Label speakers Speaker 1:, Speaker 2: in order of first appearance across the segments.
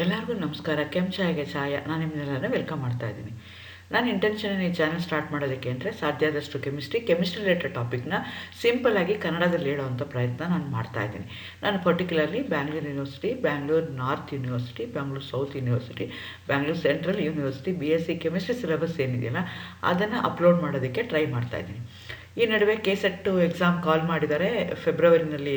Speaker 1: ಎಲ್ಲರಿಗೂ ನಮಸ್ಕಾರ. ಚಾಯ್ಗೆ ಚಾಯ. ನಾನು ನಿಮ್ಮನ್ನೆಲ್ಲರೂ ವೆಲ್ಕಮ್ ಮಾಡ್ತಾ ಇದ್ದೀನಿ. ನಾನು ಇಂಟೆನ್ಷನ್ ಈ ಚಾನಲ್ ಸ್ಟಾರ್ಟ್ ಮಾಡೋದಕ್ಕೆ ಅಂದರೆ ಸಾಧ್ಯ ಆದಷ್ಟು ಕೆಮಿಸ್ಟ್ರಿ ರಿಲೇಟೆಡ್ ಟಾಪಿಕ್ನ ಸಿಂಪಲ್ಲಾಗಿ ಕನ್ನಡದಲ್ಲಿ ಹೇಳೋವಂಥ ಪ್ರಯತ್ನ ನಾನು ಮಾಡ್ತಾ ಇದ್ದೀನಿ. ನಾನು particularly Bangalore university, Bangalore north university, Bangalore south university, Bangalore central university BSc chemistry syllabus ಏನಿದೆಯಲ್ಲ ಅದನ್ನು ಅಪ್ಲೋಡ್ ಮಾಡೋದಕ್ಕೆ ಟ್ರೈ ಮಾಡ್ತಾ ಇದ್ದೀನಿ. ಈ ನಡುವೆ kset ಎಕ್ಸಾಮ್ ಕಾಲ್ ಮಾಡಿದ್ದಾರೆ. ಫೆಬ್ರವರಿನಲ್ಲಿ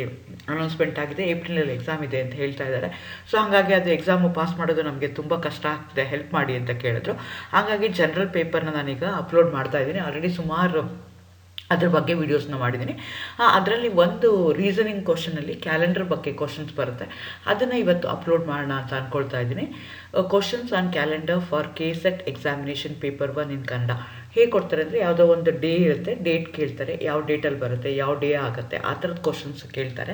Speaker 1: ಅನೌನ್ಸ್ಮೆಂಟ್ ಆಗಿದೆ, ಏಪ್ರಿಲಲ್ಲಿ ಎಕ್ಸಾಮ್ ಇದೆ ಅಂತ ಹೇಳ್ತಾ ಇದ್ದಾರೆ. ಸೊ ಹಾಗಾಗಿ ಅದು ಎಕ್ಸಾಮು ಪಾಸ್ ಮಾಡೋದು ನಮಗೆ ತುಂಬ ಕಷ್ಟ ಆಗ್ತಿದೆ, ಹೆಲ್ಪ್ ಮಾಡಿ ಅಂತ ಕೇಳಿದ್ರು. ಹಾಗಾಗಿ ಜನರಲ್ ಪೇಪರ್ನ ನಾನೀಗ ಅಪ್ಲೋಡ್ ಮಾಡ್ತಾ ಇದ್ದೀನಿ. ಆಲ್ರೆಡಿ ಸುಮಾರು ಅದ್ರ ಬಗ್ಗೆ ವೀಡಿಯೋಸ್ನ ಮಾಡಿದ್ದೀನಿ. ಅದರಲ್ಲಿ ಒಂದು ರೀಸನಿಂಗ್ ಕ್ವಶನಲ್ಲಿ ಕ್ಯಾಲೆಂಡರ್ ಬಗ್ಗೆ ಕ್ವಶನ್ಸ್ ಬರುತ್ತೆ, ಅದನ್ನು ಇವತ್ತು ಅಪ್ಲೋಡ್ ಮಾಡೋಣ ಅಂತ ಅಂದ್ಕೊಳ್ತಾ ಇದ್ದೀನಿ. Questions on calendar for kset examination paper 1 ಇನ್ ಕನ್ನಡ. ಹೇಗೆ ಕೊಡ್ತಾರೆ ಅಂದರೆ ಯಾವುದೋ ಒಂದು ಡೇ ಇರುತ್ತೆ, ಡೇಟ್ ಕೇಳ್ತಾರೆ, ಯಾವ ಡೇಟಲ್ಲಿ ಬರುತ್ತೆ, ಯಾವ ಡೇ ಆಗುತ್ತೆ, ಆ ಥರದ್ದು ಕ್ವಶನ್ಸ್ ಕೇಳ್ತಾರೆ.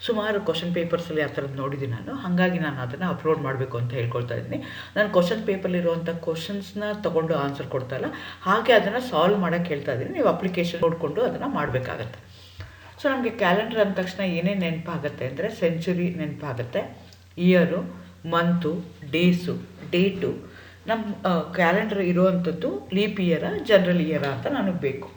Speaker 1: ಸುಮಾರು ಕ್ವಶನ್ ಪೇಪರ್ಸಲ್ಲಿ ಆ ಥರದ್ದು ನೋಡಿದ್ದೀನಿ ನಾನು. ಹಾಗಾಗಿ ನಾನು ಅದನ್ನು ಅಪ್ಲೋಡ್ ಮಾಡಬೇಕು ಅಂತ ಹೇಳ್ಕೊಳ್ತಾ ಇದ್ದೀನಿ. ನಾನು ಕ್ವಶನ್ ಪೇಪರ್ಲಿರುವಂಥ ಕ್ವಶನ್ಸ್ನ ತೊಗೊಂಡು ಆನ್ಸರ್ ಕೊಡ್ತಾ ಇಲ್ಲ, ಹಾಗೆ ಅದನ್ನು ಸಾಲ್ವ್ ಮಾಡೋಕ್ಕೆ ಹೇಳ್ತಾ ಇದ್ದೀನಿ. ನೀವು ಅಪ್ಲಿಕೇಶನ್ ನೋಡಿಕೊಂಡು ಅದನ್ನು ಮಾಡಬೇಕಾಗತ್ತೆ. ಸೊ ನಮಗೆ ಕ್ಯಾಲೆಂಡರ್ ಅಂದ ತಕ್ಷಣ ಏನೇನು ನೆನಪಾಗುತ್ತೆ ಅಂದರೆ ಸೆಂಚುರಿ ನೆನಪಾಗುತ್ತೆ, ಇಯರು, ಮಂತು, ಡೇಸು, ಡೇಟು. ನಮ್ಮ ಕ್ಯಾಲೆಂಡರ್ ಇರುವಂಥದ್ದು ಲೀಪ್ ಇಯರ, ಜನರಲ್ ಇಯರ ಅಂತ ನನಗೆ ಬೇಕು.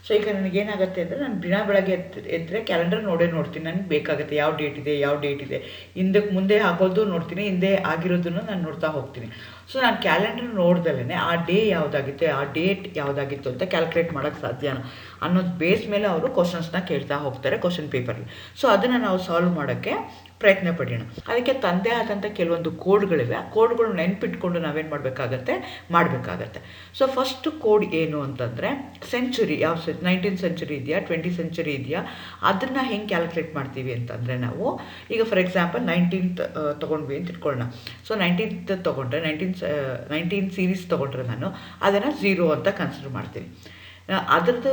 Speaker 1: ಸೊ ಈಗ ನನಗೇನಾಗುತ್ತೆ ಅಂದರೆ ನಾನು ದಿನ ಬೆಳಗ್ಗೆ ಎದ್ದರೆ ಕ್ಯಾಲೆಂಡರ್ ನೋಡ್ತೀನಿ. ನನಗೆ ಬೇಕಾಗುತ್ತೆ ಯಾವ ಡೇಟ್ ಇದೆ, ಹಿಂದಕ್ಕೆ ಮುಂದೆ ಹಾಕೋದು ನೋಡ್ತೀನಿ, ಹಿಂದೆ ಆಗಿರೋದನ್ನು ನಾನು ನೋಡ್ತಾ ಹೋಗ್ತೀನಿ. ಸೊ ನಾನು ಕ್ಯಾಲೆಂಡರ್ ನೋಡ್ದಲೇ ಆ ಡೇ ಯಾವುದಾಗಿತ್ತು, ಆ ಡೇಟ್ ಯಾವುದಾಗಿತ್ತು ಅಂತ ಕ್ಯಾಲ್ಕುಲೇಟ್ ಮಾಡೋಕ್ಕೆ ಸಾಧ್ಯನಾ ಅನ್ನೋದು ಬೇಸ್ ಮೇಲೆ ಅವರು ಕ್ವಶನ್ಸ್ನ ಕೇಳ್ತಾ ಹೋಗ್ತಾರೆ ಕ್ವಶನ್ ಪೇಪರ್ಲಿ. ಸೊ ಅದನ್ನು ನಾವು ಸಾಲ್ವ್ ಮಾಡೋಕ್ಕೆ ಪ್ರಯತ್ನ ಪಡೋಣ. ಅದಕ್ಕೆ ತಂದೆ ಆದಂಥ ಕೆಲವೊಂದು ಕೋಡ್ಗಳಿವೆ. ಆ ಕೋಡ್ಗಳು ನೆನ್ಪಿಟ್ಕೊಂಡು ನಾವೇನು ಮಾಡಬೇಕಾಗತ್ತೆ. ಸೊ ಫಸ್ಟ್ ಕೋಡ್ ಏನು ಅಂತಂದರೆ ಸೆಂಚುರಿ, ಯಾವ 19th ಸೆಂಚುರಿ ಇದೆಯಾ, 20th ಸೆಂಚುರಿ ಇದೆಯಾ, ಅದನ್ನು ಹೆಂಗೆ ಕ್ಯಾಲ್ಕುಲೇಟ್ ಮಾಡ್ತೀವಿ ಅಂತಂದರೆ ನಾವು ಈಗ ಫಾರ್ ಎಕ್ಸಾಂಪಲ್ 19th ತೊಗೊಂಡ್ವಿ ಅಂತ ಇಟ್ಕೊಳ್ಳೋಣ. ಸೊ 19th ತೊಗೊಂಡ್ರೆ 19 ಸೀರೀಸ್ ತೊಗೊಂಡ್ರೆ ನಾನು ಅದನ್ನು 0 ಅಂತ ಕನ್ಸಿಡರ್ ಮಾಡ್ತೀನಿ. ಅದರದ್ದು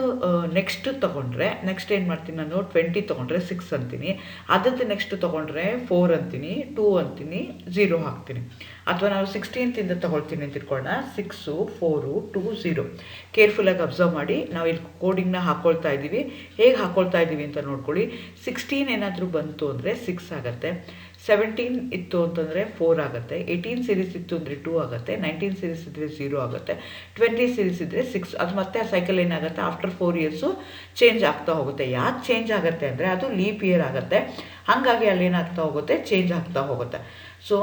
Speaker 1: ನೆಕ್ಸ್ಟ್ ತೊಗೊಂಡ್ರೆ ನೆಕ್ಸ್ಟ್ ಏನು ಮಾಡ್ತೀನಿ ನಾನು 20 ತೊಗೊಂಡ್ರೆ 6 ಅಂತೀನಿ. ಅದರದ್ದು ನೆಕ್ಸ್ಟ್ ತೊಗೊಂಡ್ರೆ 4 ಅಂತೀನಿ, 2 ಅಂತೀನಿ, 0 ಹಾಕ್ತೀನಿ. ಅಥವಾ ನಾವು 16th ತೊಗೊಳ್ತೀನಿ ಅಂತ ಇಟ್ಕೊಳ್ಳೋಣ, 6, 4, 2, 0. ಕೇರ್ಫುಲ್ಲಾಗಿ ಅಬ್ಸರ್ವ್ ಮಾಡಿ. ನಾವು ಇಲ್ಲಿ ಕೋಡಿಂಗ್ನ ಹಾಕ್ಕೊಳ್ತಾ ಇದ್ದೀವಿ, ಹೇಗೆ ಹಾಕ್ಕೊಳ್ತಾ ಇದ್ದೀವಿ ಅಂತ ನೋಡ್ಕೊಳ್ಳಿ. 16 ಏನಾದರೂ ಬಂತು ಅಂದರೆ 6 ಆಗುತ್ತೆ, 17 ಇತ್ತು ಅಂತಂದರೆ 4 ಆಗುತ್ತೆ, 18 ಸೀರೀಸ್ ಇತ್ತು ಅಂದರೆ 2 ಆಗುತ್ತೆ, 19 ಸೀರೀಸ್ ಇದ್ದರೆ 0 ಆಗುತ್ತೆ, 20 ಸೀರೀಸ್ ಇದ್ದರೆ 6. ಅದು ಮತ್ತೆ ಆ ಸೈಕಲ್ ಏನಾಗುತ್ತೆ, ಆಫ್ಟರ್ 4 ಇಯರ್ಸು ಚೇಂಜ್ ಆಗ್ತಾ ಹೋಗುತ್ತೆ. ಯಾಕೆ ಚೇಂಜ್ ಆಗುತ್ತೆ ಅಂದರೆ ಅದು ಲೀಪ್ ಇಯರ್ ಆಗುತ್ತೆ, ಹಾಗಾಗಿ ಅಲ್ಲಿ ಏನಾಗ್ತಾ ಹೋಗುತ್ತೆ, ಚೇಂಜ್ ಆಗ್ತಾ ಹೋಗುತ್ತೆ. ಸೊ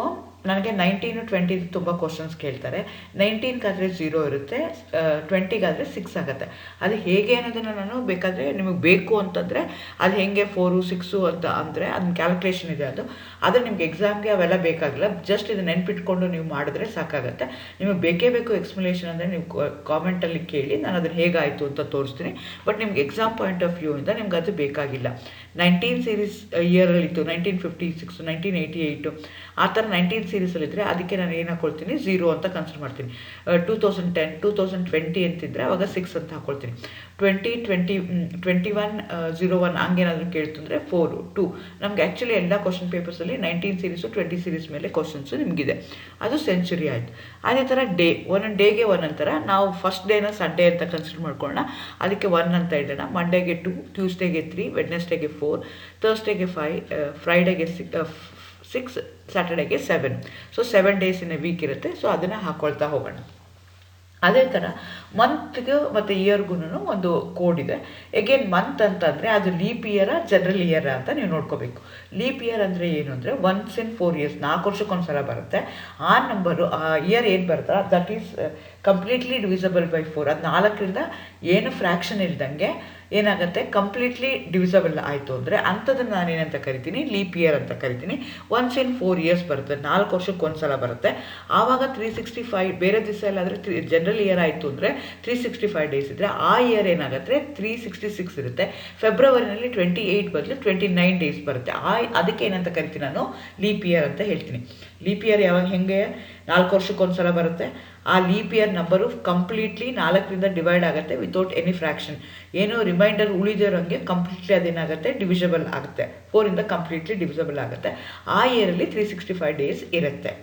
Speaker 1: ನನಗೆ 19, 20 ತುಂಬ ಕ್ವಶನ್ಸ್ ಕೇಳ್ತಾರೆ. 19ಗಾದರೆ 0 ಇರುತ್ತೆ, 20ಗಾದರೆ 6 ಆಗುತ್ತೆ. ಅದು ಹೇಗೆ ಅನ್ನೋದನ್ನು ನಾನು ಬೇಕಾದರೆ ನಿಮಗೆ ಬೇಕು ಅಂತಂದರೆ ಅದು ಹೇಗೆ 4, 6 ಅಂತ ಅಂದರೆ ಅದನ್ನ ಕ್ಯಾಲ್ಕುಲೇಷನ್ ಇದೆ. ಆದರೆ ನಿಮ್ಗೆ ಎಕ್ಸಾಮ್ಗೆ ಅವೆಲ್ಲ ಬೇಕಾಗಿಲ್ಲ, ಜಸ್ಟ್ ಇದು ನೆನ್ಪಿಟ್ಕೊಂಡು ನೀವು ಮಾಡಿದ್ರೆ ಸಾಕಾಗುತ್ತೆ. ನಿಮಗೆ ಬೇಕೇ ಬೇಕು ಎಕ್ಸ್ಪ್ಲನೇಷನ್ ಅಂದರೆ ನೀವು ಕಾಮೆಂಟಲ್ಲಿ ಕೇಳಿ, ನಾನು ಅದನ್ನು ಹೇಗಾಯಿತು ಅಂತ ತೋರಿಸ್ತೀನಿ. ಬಟ್ ನಿಮ್ಗೆ ಎಕ್ಸಾಮ್ ಪಾಯಿಂಟ್ ಆಫ್ ವ್ಯೂಯಿಂದ ನಿಮ್ಗೆ ಅದು ಬೇಕಾಗಿಲ್ಲ. 19 ಸೀರೀಸ್ ಇಯರಲ್ಲಿತ್ತು 1956, 1988 ಆ ಥರ 19 ಸೀರೀಸಲ್ಲಿದ್ದರೆ ಅದಕ್ಕೆ ನಾನು ಏನು ಹಾಕ್ಕೊಳ್ತೀನಿ, 0 ಅಂತ ಕನ್ಸಿಡರ್ ಮಾಡ್ತೀನಿ. 2010, 2020 ಅಂತಿದ್ದರೆ ಅವಾಗ 6 ಅಂತ ಹಾಕ್ಕೊಳ್ತೀನಿ. 2020, 21, 01 ಹಂಗೇನಾದರೂ ಕೇಳ್ತಂದರೆ 4, 2. ನಮಗೆ ಆ್ಯಕ್ಚುಲಿ ಎಲ್ಲ ಕ್ವಶನ್ ಪೇಪರ್ಸಲ್ಲಿ 19 ಸೀರೀಸು 20 ಸೀರೀಸ್ ಮೇಲೆ ಕ್ವಶನ್ಸು ನಿಮಗಿದೆ. ಅದು ಸೆಂಚುರಿ ಆಯಿತು. ಅದೇ ಥರ ಒಂದೊಂದು ಡೇಗೆ ಒಂದೊಂದು ಥರ. ನಾವು ಫಸ್ಟ್ ಡೇನ ಸಂಡೇ ಅಂತ ಕನ್ಸಿಡರ್ ಮಾಡ್ಕೊಳ್ಳೋಣ, ಅದಕ್ಕೆ 1 ಅಂತ ಇಡೋಣ. ಮಂಡೇಗೆ 2, ಟ್ಯೂಸ್ಡೇಗೆ 3, ವೆಡ್ನೆಸ್ಡೇಗೆ 4, ಥರ್ಸ್ಡೇಗೆ 5, ಫ್ರೈಡೇಗೆ 6, ಸ್ಯಾಟರ್ಡೇಗೆ 7. So 7 days in a week ಇರುತ್ತೆ. ಸೊ ಅದನ್ನು ಹಾಕ್ಕೊಳ್ತಾ ಹೋಗೋಣ. ಅದೇ ಥರ ಮಂತ್ಗೆ ಮತ್ತು ಇಯರ್ಗೂ ಒಂದು ಕೋಡ್ ಇದೆ. ಎಗೇನ್ ಮಂತ್ ಅಂತಂದರೆ ಅದು ಲೀಪ್ ಇಯರ, ಜನರಲ್ ಇಯರ ಅಂತ ನೀವು ನೋಡ್ಕೋಬೇಕು. ಲೀಪ್ ಇಯರ್ ಅಂದರೆ ಏನು ಅಂದರೆ ಒನ್ಸ್ ಇನ್ 4 ಇಯರ್ಸ್, 4 ವರ್ಷಕ್ಕೊಂದ್ಸಲ ಬರುತ್ತೆ. ಆ ನಂಬರು, ಆ ಇಯರ್ ಏನು ಬರುತ್ತಲ್ಲ that is completely divisible by 4. ಅದು 4ರಿಂದ ಏನು ಫ್ರ್ಯಾಕ್ಷನ್ ಇಲ್ದಂಗೆ ಏನಾಗುತ್ತೆ, ಕಂಪ್ಲೀಟ್ಲಿ ಡಿವಿಸಬಲ್ ಆಯಿತು ಅಂದರೆ ಅಂಥದ್ದನ್ನು ನಾನೇನಂತ ಕರಿತೀನಿ, ಲೀಪ್ ಇಯರ್ ಅಂತ ಕರಿತೀನಿ. ಒನ್ಸ್ ಇನ್ 4 ಇಯರ್ಸ್ ಬರುತ್ತೆ, 4 ವರ್ಷಕ್ಕೊಂದ್ಸಲ ಬರುತ್ತೆ. ಆವಾಗ 365, ಬೇರೆ ದಿವಸ ಎಲ್ಲಾದರೆ ಜನರಲ್ ಇಯರ್ ಆಯಿತು ಅಂದರೆ 365 ಡೇಸ್ ಇದ್ದರೆ ಆ ಇಯರ್ ಏನಾಗುತ್ತೆ 366 ಇರುತ್ತೆ. ಫೆಬ್ರವರಿನಲ್ಲಿ 28 ಬದಲು 29 ಡೇಸ್ ಬರುತ್ತೆ. ಅದಕ್ಕೆ ಏನಂತ ಕರಿತೀನಿ ನಾನು, ಲೀಪ್ ಇಯರ್ ಅಂತ ಹೇಳ್ತೀನಿ. ಲೀಪ್ ಇಯರ್ ಯಾವಾಗ ಹೆಂಗೆ 4 ವರ್ಷಕ್ಕೊಂದ್ಸಲ ಬರುತ್ತೆ. ಆ ಲೀಪ್ ಇಯರ್ ನಂಬರು ಕಂಪ್ಲೀಟ್ಲಿ 4ರಿಂದ ಡಿವೈಡ್ ಆಗುತ್ತೆ ವಿತೌಟ್ ಎನಿ ಫ್ರ್ಯಾಕ್ಷನ್. ಏನು ರಿಮೈಂಡರ್ ಉಳಿದಿರೋಂಗೆ ಕಂಪ್ಲೀಟ್ಲಿ ಅದೇನಾಗುತ್ತೆ, ಡಿವಿಷಬಲ್ ಆಗುತ್ತೆ. 4ಇಂದ ಕಂಪ್ಲೀಟ್ಲಿ ಡಿವಿಸಬಲ್ ಆಗುತ್ತೆ. ಆ ಇಯರಲ್ಲಿ 365 ಡೇಸ್ ಇರುತ್ತೆ.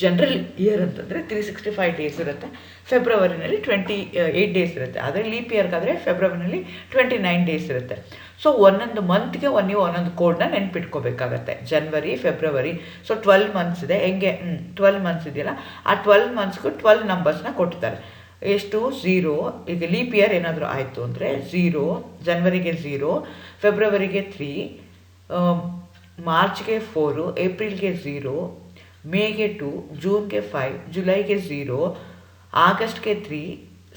Speaker 1: ಜನರಲ್ ಇಯರ್ ಅಂತಂದರೆ 365 ಡೇಸ್ ಇರುತ್ತೆ, ಫೆಬ್ರವರಿನಲ್ಲಿ 28 ಡೇಸ್ ಇರುತ್ತೆ. ಆದರೆ ಲೀಪ್ ಇಯರ್ಗಾದರೆ ಫೆಬ್ರವರಿನಲ್ಲಿ 29 ಡೇಸ್ ಇರುತ್ತೆ. ಸೊ ಒಂದೊಂದು ಮಂತ್ಗೆ ನೀವು ಒಂದೊಂದು ಕೋಡ್ನ ನೆನ್ಪಿಟ್ಕೋಬೇಕಾಗತ್ತೆ. ಜನವರಿ, ಫೆಬ್ರವರಿ, ಸೊ 12 ಮಂತ್ಸ್ ಇದೆ. ಹೆಂಗೆ 12 ಮಂತ್ಸ್ ಇದೆಯಲ್ಲ, ಆ 12 ಮಂತ್ಸ್ಗೂ 12 ನಂಬರ್ಸ್ನ ಕೊಟ್ಟಿದ್ದಾರೆ. ಎಷ್ಟು? 0. ಈಗ ಲೀಪ್ ಇಯರ್ ಏನಾದರೂ ಆಯಿತು ಅಂದರೆ 0, ಜನವರಿಗೆ 0, ಫೆಬ್ರವರಿಗೆ 3, ಮಾರ್ಚ್ಗೆ 4, ಏಪ್ರಿಲ್ಗೆ 0, ಮೇಗೆ 2, ಜೂನ್ಗೆ 5, ಜುಲೈಗೆ 0, ಆಗಸ್ಟ್ಗೆ 3,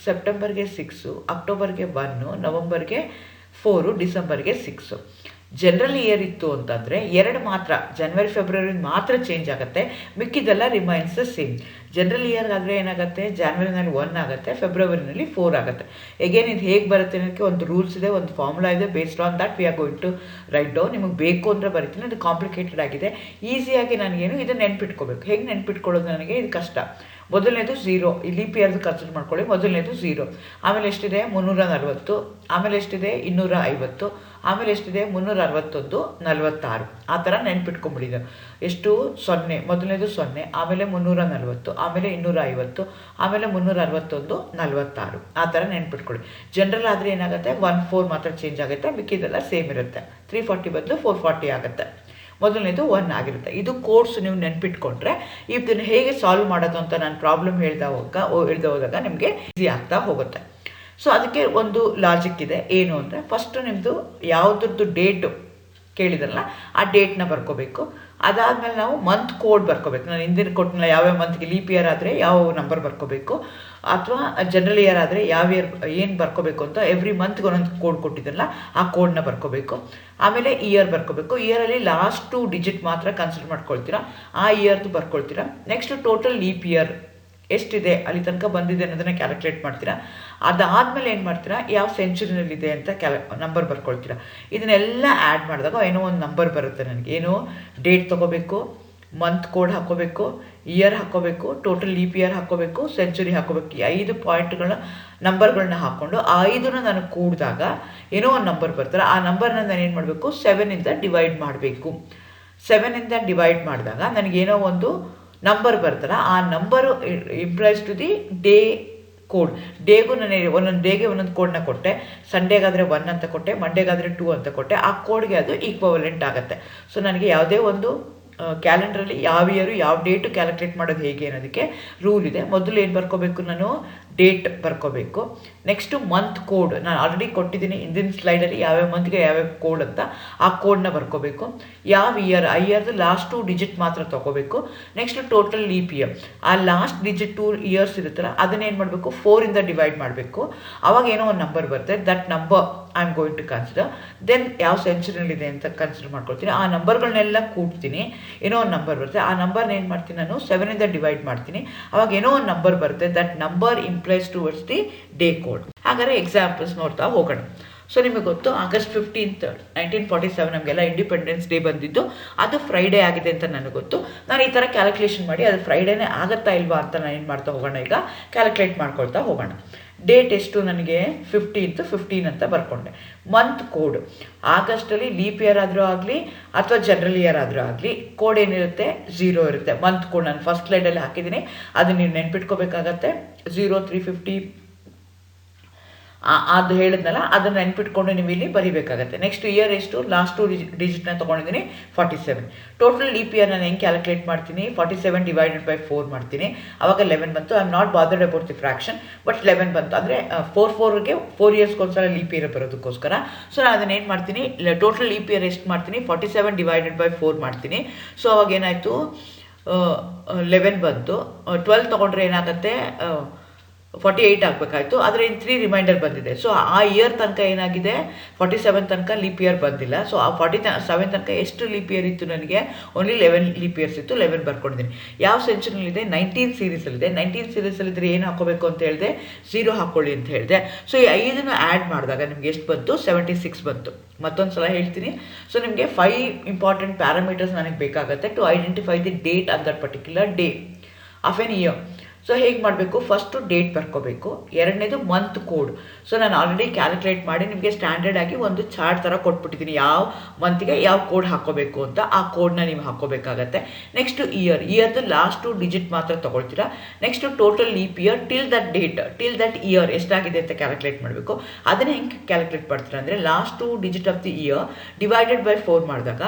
Speaker 1: ಸೆಪ್ಟೆಂಬರ್ಗೆ 6, ಅಕ್ಟೋಬರ್ಗೆ 1, ನವಂಬರ್ಗೆ 4, ಡಿಸೆಂಬರ್ಗೆ 6. ಜನರಲ್ ಇಯರ್ ಇತ್ತು ಅಂತಂದರೆ 2 ಮಾತ್ರ, ಜನವರಿ ಫೆಬ್ರವರಿ ಮಾತ್ರ ಚೇಂಜ್ ಆಗುತ್ತೆ, ಮಿಕ್ಕಿದೆಲ್ಲ ರಿಮೈನ್ಸ್ ದ ಸೇಮ್. ಜನರಲ್ ಇಯರ್ಗಾದರೆ ಏನಾಗುತ್ತೆ, ಜಾನ್ವರಿನಲ್ಲಿ 1 ಆಗುತ್ತೆ, ಫೆಬ್ರವರಿನಲ್ಲಿ 4 ಆಗುತ್ತೆ. ಎಗೇನ್ ಇದು ಹೇಗೆ ಬರುತ್ತೆ ಅನ್ನೋಕ್ಕೆ ಒಂದು ರೂಲ್ಸ್ ಇದೆ, ಒಂದು ಫಾರ್ಮುಲಾ ಇದೆ. Based on that we are going to write down. ನಿಮಗೆ ಬೇಕು ಅಂದರೆ ಬರೀತೀನಿ, ಅದು ಕಾಂಪ್ಲಿಕೇಟೆಡ್ ಆಗಿದೆ. ಈಸಿಯಾಗಿ ನನಗೇನು ಇದನ್ನು ನೆನ್ಪಿಟ್ಕೋಬೇಕು. ಹೇಗೆ ನೆನ್ಪಿಟ್ಕೊಳ್ಳೋದು ನನಗೆ ಇದು ಕಷ್ಟ. ಮೊದಲನೇದು 0, ಈ ಲೀಪ್ ಇಯರ್ದು ಕನ್ಸಿಡರ್ ಮಾಡ್ಕೊಳ್ಳಿ. ಮೊದಲನೇದು 0, ಆಮೇಲೆ ಎಷ್ಟಿದೆ 340, ಆಮೇಲೆ ಎಷ್ಟಿದೆ 250, ಆಮೇಲೆ ಎಷ್ಟಿದೆ 361, 46. ಆ ಥರ ನೆನ್ಪಿಟ್ಕೊಂಡ್ಬಿಟ್ಟಿದೆ. ಎಷ್ಟು? 0, ಮೊದಲನೇದು 0, ಆಮೇಲೆ 340, ಆಮೇಲೆ 250, ಆಮೇಲೆ 361, 46. ಆ ಥರ ನೆನ್ಪಿಟ್ಕೊಳ್ಳಿ. ಜನರಲ್ ಆದರೆ ಏನಾಗುತ್ತೆ 1, 4 ಮಾತ್ರ ಚೇಂಜ್ ಆಗುತ್ತೆ, ಮಿಕ್ಕಿದೆಲ್ಲ ಸೇಮ್ ಇರುತ್ತೆ. 340 ಬದಲು 440 ಆಗುತ್ತೆ. ಮೊದಲನೇದು 1 ಆಗಿರುತ್ತೆ. ಇದು ಕೋಡ್ಸ್ ನೀವು ನೆನ್ಪಿಟ್ಕೊಂಡ್ರೆ ಇದನ್ನು ಹೇಗೆ ಸಾಲ್ವ್ ಮಾಡೋದು ಅಂತ ನಾನು ಪ್ರಾಬ್ಲಮ್ ಹೇಳ್ತಾ ಹೋದಾಗ ನಿಮಗೆ ಈಸಿ ಆಗ್ತಾ ಹೋಗುತ್ತೆ. ಸೊ ಅದಕ್ಕೆ ಒಂದು ಲಾಜಿಕ್ ಇದೆ. ಏನು ಅಂದರೆ ಫಸ್ಟು ನಿಮ್ಮದು ಯಾವುದ್ರದ್ದು ಡೇಟು ಕೇಳಿದ್ರಲ್ಲ ಆ ಡೇಟ್ನ ಬರ್ಕೋಬೇಕು. ಅದಾದಮೇಲೆ ನಾವು ಮಂತ್ ಕೋಡ್ ಬರ್ಕೋಬೇಕು. ನಾನು ಹಿಂದಿನ ಕೊಟ್ಟಿಲ್ಲ, ಯಾವ್ಯಾವ ಮಂತ್ಗೆ ಲೀಪ್ ಇಯರ್ ಆದರೆ ಯಾವ ನಂಬರ್ ಬರ್ಕೋಬೇಕು, ಅಥವಾ ಜನರಲ್ ಇಯರ್ ಆದರೆ ಯಾವ ಇಯರ್ ಏನು ಬರ್ಕೋಬೇಕು ಅಂತ ಎವ್ರಿ ಮಂತ್ಗೆ ಒಂದೊಂದು ಕೋಡ್ ಕೊಟ್ಟಿದ್ದಲ್ಲ ಆ ಕೋಡ್ನ ಬರ್ಕೋಬೇಕು. ಆಮೇಲೆ ಇಯರ್ ಬರ್ಕೋಬೇಕು. ಇಯರಲ್ಲಿ ಲಾಸ್ಟ್ 2 ಡಿಜಿಟ್ ಮಾತ್ರ ಕನ್ಸಿಡರ್ ಮಾಡ್ಕೊಳ್ತೀರಾ, ಆ ಇಯರ್ದು ಬರ್ಕೊಳ್ತೀರಾ. ನೆಕ್ಸ್ಟ್ ಟೋಟಲ್ ಲೀಪ್ ಇಯರ್ ಎಷ್ಟಿದೆ, ಅಲ್ಲಿ ತನಕ ಬಂದಿದೆ ಅನ್ನೋದನ್ನು ಕ್ಯಾಲ್ಕುಲೇಟ್ ಮಾಡ್ತೀರಾ. ಅದಾದಮೇಲೆ ಏನು ಮಾಡ್ತೀರಾ, ಯಾವ ಸೆಂಚುರಿನಲ್ಲಿದೆ ಅಂತ ನಂಬರ್ ಬರ್ಕೊಳ್ತೀರಾ. ಇದನ್ನೆಲ್ಲ ಆ್ಯಡ್ ಮಾಡಿದಾಗ ಏನೋ ಒಂದು ನಂಬರ್ ಬರುತ್ತೆ ನನಗೆ. ಏನೋ ಡೇಟ್ ತೊಗೋಬೇಕು, ಮಂತ್ ಕೋಡ್ ಹಾಕ್ಕೋಬೇಕು, ಇಯರ್ ಹಾಕ್ಕೋಬೇಕು, ಟೋಟಲ್ ಲೀಪ್ ಇಯರ್ ಹಾಕ್ಕೋಬೇಕು, ಸೆಂಚುರಿ ಹಾಕ್ಕೋಬೇಕು. ಈ 5 ಪಾಯಿಂಟ್ಗಳನ್ನ ನಂಬರ್ಗಳನ್ನ ಹಾಕ್ಕೊಂಡು ಆ 5ನ ನಾನು ಕೂಡಿದಾಗ ಏನೋ ಒಂದು ನಂಬರ್ ಬರ್ತಾರೆ. ಆ ನಂಬರ್ನ ನಾನು ಏನು ಮಾಡಬೇಕು, 7ಇಂದ ಡಿವೈಡ್ ಮಾಡಬೇಕು. 7ಇಂದ ಡಿವೈಡ್ ಮಾಡಿದಾಗ ನನಗೇನೋ ಒಂದು ನಂಬರ್ ಬರ್ತಾರೆ. ಆ number implies to the day code. ಡೇಗೂ ನಾನು ಒಂದೊಂದು ಡೇಗೆ ಒಂದೊಂದು ಕೋಡ್ನ ಕೊಟ್ಟೆ. ಸಂಡೇಗಾದರೆ 1 ಅಂತ ಕೊಟ್ಟೆ, ಮಂಡೇಗಾದರೆ 2 ಅಂತ ಕೊಟ್ಟೆ. ಆ ಕೋಡ್ಗೆ ಅದು ಈಕ್ವಲೆಂಟ್ ಆಗುತ್ತೆ. ಸೊ ನನಗೆ ಯಾವುದೇ ಒಂದು ಕ್ಯಾಲೆಂಡ್ರಲ್ಲಿ ಯಾವ ಇಯರು ಯಾವ ಡೇಟು ಕ್ಯಾಲ್ಕುಲೇಟ್ ಮಾಡೋದು ಹೇಗೆ ಅನ್ನೋದಕ್ಕೆ ರೂಲ್ ಇದೆ. ಮೊದಲು ಏನು ಬರ್ಕೋಬೇಕು, ನಾನು ಡೇಟ್ ಬರ್ಕೋಬೇಕು. ನೆಕ್ಸ್ಟು ಮಂತ್ ಕೋಡ್ ನಾನು ಆಲ್ರೆಡಿ ಕೊಟ್ಟಿದ್ದೀನಿ ಹಿಂದಿನ ಸ್ಲೈಡಲ್ಲಿ, ಯಾವ್ಯಾವ ಮಂತ್ಗೆ ಯಾವ್ಯಾವ ಕೋಡ್ ಅಂತ ಆ ಕೋಡ್ನ ಬರ್ಕೋಬೇಕು. ಯಾವ ಇಯರ್, ಆ ಇಯರ್ದು ಲಾಸ್ಟ್ 2 ಡಿಜಿಟ್ ಮಾತ್ರ ತೊಗೋಬೇಕು. ನೆಕ್ಸ್ಟ್ ಟೋಟಲ್ ಲೀಪ್ ಇಯರ್, ಆ ಲಾಸ್ಟ್ ಡಿಜಿಟ್ 2 ಇಯರ್ಸ್ ಇರುತ್ತಲ್ಲ ಅದನ್ನೇನು ಮಾಡಬೇಕು, 4ಇಂದ ಡಿವೈಡ್ ಮಾಡಬೇಕು. ಆವಾಗ ಏನೋ ಒಂದು ನಂಬರ್ ಬರುತ್ತೆ. That number I am going to consider. Then ಯಾವ ಸೆಂಚುರಿನಲ್ಲಿದೆ ಅಂತ ಕನ್ಸಿಡರ್ ಮಾಡ್ಕೊಳ್ತೀನಿ. ಆ ನಂಬರ್ಗಳನ್ನೆಲ್ಲ ಕೂಡ್ತೀನಿ, ಏನೋ ಒಂದು ನಂಬರ್ ಬರುತ್ತೆ. ಆ ನಂಬರ್ನ ಏನು ಮಾಡ್ತೀನಿ, ನಾನು 7ಇಂದ ಡಿವೈಡ್ ಮಾಡ್ತೀನಿ. ಅವಾಗ ಏನೋ ಒಂದು ನಂಬರ್ ಬರುತ್ತೆ. That number implies towards the day code. ಹಾಗಾದರೆ ಎಕ್ಸಾಂಪಲ್ಸ್ ನೋಡ್ತಾ ಹೋಗೋಣ. ಸೊ ನಿಮಗೆ ಗೊತ್ತು, ಆಗಸ್ಟ್ 15th 1947 ನಮಗೆಲ್ಲ ಇಂಡಿಪೆಂಡೆನ್ಸ್ ಡೇ ಬಂದಿದ್ದು. ಅದು ಫ್ರೈಡೇ ಆಗಿದೆ ಅಂತ ನನಗೆ ಗೊತ್ತು. ನಾನು ಈ ಥರ ಕ್ಯಾಲ್ಕುಲೇಷನ್ ಮಾಡಿ ಅದು ಫ್ರೈಡೇನೇ ಆಗುತ್ತಾ ಇಲ್ವಾ ಅಂತ ನಾನು ಏನು ಮಾಡ್ತಾ ಹೋಗೋಣ, ಈಗ ಕ್ಯಾಲ್ಕುಲೇಟ್ ಮಾಡ್ಕೊಳ್ತಾ ಹೋಗೋಣ. ಡೇಟ್ ಎಷ್ಟು ನನಗೆ 15 ಅಂತ ಬರ್ಕೊಂಡೆ. ಮಂತ್ ಕೋಡ್ ಆಗಸ್ಟಲ್ಲಿ ಲೀಪ್ ಇಯರ್ ಆದರೂ ಆಗಲಿ ಅಥವಾ ಜನರಲ್ ಇಯರ್ ಆದರೂ ಆಗಲಿ ಕೋಡ್ ಏನಿರುತ್ತೆ 0 ಇರುತ್ತೆ. ಮಂತ್ ಕೋಡ್ ನಾನು ಫಸ್ಟ್ ಸ್ಲೈಡಲ್ಲಿ ಹಾಕಿದ್ದೀನಿ, ಅದು ನೀವು ನೆನ್ಪಿಟ್ಕೋಬೇಕಾಗತ್ತೆ. 0, 350 ಅದು ಹೇಳಿದ್ನಲ್ಲ, ಅದನ್ನು ನೆನ್ಪಿಟ್ಕೊಂಡು ನೀವು ಇಲ್ಲಿ ಬರೀಬೇಕಾಗತ್ತೆ. ನೆಕ್ಸ್ಟ್ ಇಯರ್ ಎಷ್ಟು, ಲಾಸ್ಟ್ 2 ಡಿಜಿಟ್ನ ತೊಗೊಂಡಿದ್ದೀನಿ 47. ಟೋಟಲ್ ಲೀಪ್ ಇಯರ್ ನಾನು ಹೆಂಗೆ ಕ್ಯಾಲ್ಕುಲೇಟ್ ಮಾಡ್ತೀನಿ, 47 ಡಿವೈಡೆಡ್ ಬೈ 4 ಮಾಡ್ತೀನಿ. ಆವಾಗ 11 ಬಂತು. I am not bothered about the fraction, but 11 ಬಂತು. ಅಂದರೆ 4ಗೆ 4 ಇಯರ್ಸ್ಗೊಂದ್ಸಲ ಲೀಪ್ ಇಯರ್ ಬರೋದಕ್ಕೋಸ್ಕರ. ಸೊ ನಾನು ಅದನ್ನೇನು ಮಾಡ್ತೀನಿ, ಟೋಟಲ್ ಲೀಪ್ ಇಯರ್ ಎಷ್ಟು ಮಾಡ್ತೀನಿ, 47 ಡಿವೈಡೆಡ್ ಬೈ 4 ಮಾಡ್ತೀನಿ. ಸೊ ಅವಾಗ ಏನಾಯಿತು, 11 ಬಂತು. 12 ತೊಗೊಂಡ್ರೆ ಏನಾಗುತ್ತೆ, 48 ಆಗಬೇಕಾಯಿತು. ಆದರೆ ಇನ್ನು 3 ರಿಮೈಂಡರ್ ಬಂದಿದೆ. ಸೊ ಆ ಇಯರ್ ತನಕ ಏನಾಗಿದೆ, 47 ತನಕ ಲೀಪ್ ಇಯರ್ ಬಂದಿಲ್ಲ. ಸೊ ಆ 47 ತನಕ ಎಷ್ಟು ಲೀಪ್ ಇಯರ್ ಇತ್ತು ನನಗೆ, ಓನ್ಲಿ 11 ಲೀಪ್ ಇಯರ್ಸ್ ಇತ್ತು. 11 ಬರ್ಕೊಂಡಿದ್ದೀನಿ. ಯಾವ ಸೆಂಚುರಿನಲ್ಲಿದೆ, 19 ಸೀರೀಸಲ್ಲಿದೆ. 19 ಸೀರೀಸಲ್ಲಿದ್ದರೆ ಏನು ಹಾಕೋಬೇಕು ಅಂತ ಹೇಳಿದೆ, 0 ಹಾಕ್ಕೊಳ್ಳಿ ಅಂತ ಹೇಳಿದೆ. ಸೊ ಈ 5ನ ಆ್ಯಡ್ ಮಾಡಿದಾಗ ನಿಮ್ಗೆ ಎಷ್ಟು ಬಂತು, 76 ಬಂತು. ಮತ್ತೊಂದು ಸಲ ಹೇಳ್ತೀನಿ. ಸೊ ನಿಮಗೆ 5 ಇಂಪಾರ್ಟೆಂಟ್ ಪ್ಯಾರಾಮೀಟರ್ಸ್ ನನಗೆ ಬೇಕಾಗುತ್ತೆ to identify the date on that particular day of an year. So ಹೇಗೆ ಮಾಡಬೇಕು, ಫಸ್ಟು ಡೇಟ್ ಬರ್ಕೋಬೇಕು, ಎರಡನೇದು ಮಂತ್ ಕೋಡ್. ಸೊ ನಾನು ಆಲ್ರೆಡಿ ಕ್ಯಾಲ್ಕುಲೇಟ್ ಮಾಡಿ ನಿಮಗೆ ಸ್ಟ್ಯಾಂಡರ್ಡ್ ಆಗಿ ಒಂದು ಚಾರ್ಟ್ ಥರ ಕೊಟ್ಬಿಟ್ಟಿದ್ದೀನಿ, ಯಾವ ಮಂತ್ಗೆ ಯಾವ ಕೋಡ್ ಹಾಕ್ಕೋಬೇಕು ಅಂತ. ಆ ಕೋಡ್ನ ನೀವು ಹಾಕ್ಕೋಬೇಕಾಗತ್ತೆ. ನೆಕ್ಸ್ಟು ಇಯರ್ದು ಲಾಸ್ಟ್ 2 ಡಿಜಿಟ್ ಮಾತ್ರ ತೊಗೊಳ್ತೀರಾ. Next total leap year till that date, till that year ಎಷ್ಟಾಗಿದೆ ಅಂತ ಕ್ಯಾಲ್ಕುಲೇಟ್ ಮಾಡಬೇಕು. ಅದನ್ನ ಹೆಂಗೆ ಕ್ಯಾಲ್ಕುಲೇಟ್ ಮಾಡ್ತೀರಾ ಅಂದರೆ, last 2 digit of the year divided by 4 ಮಾಡಿದಾಗ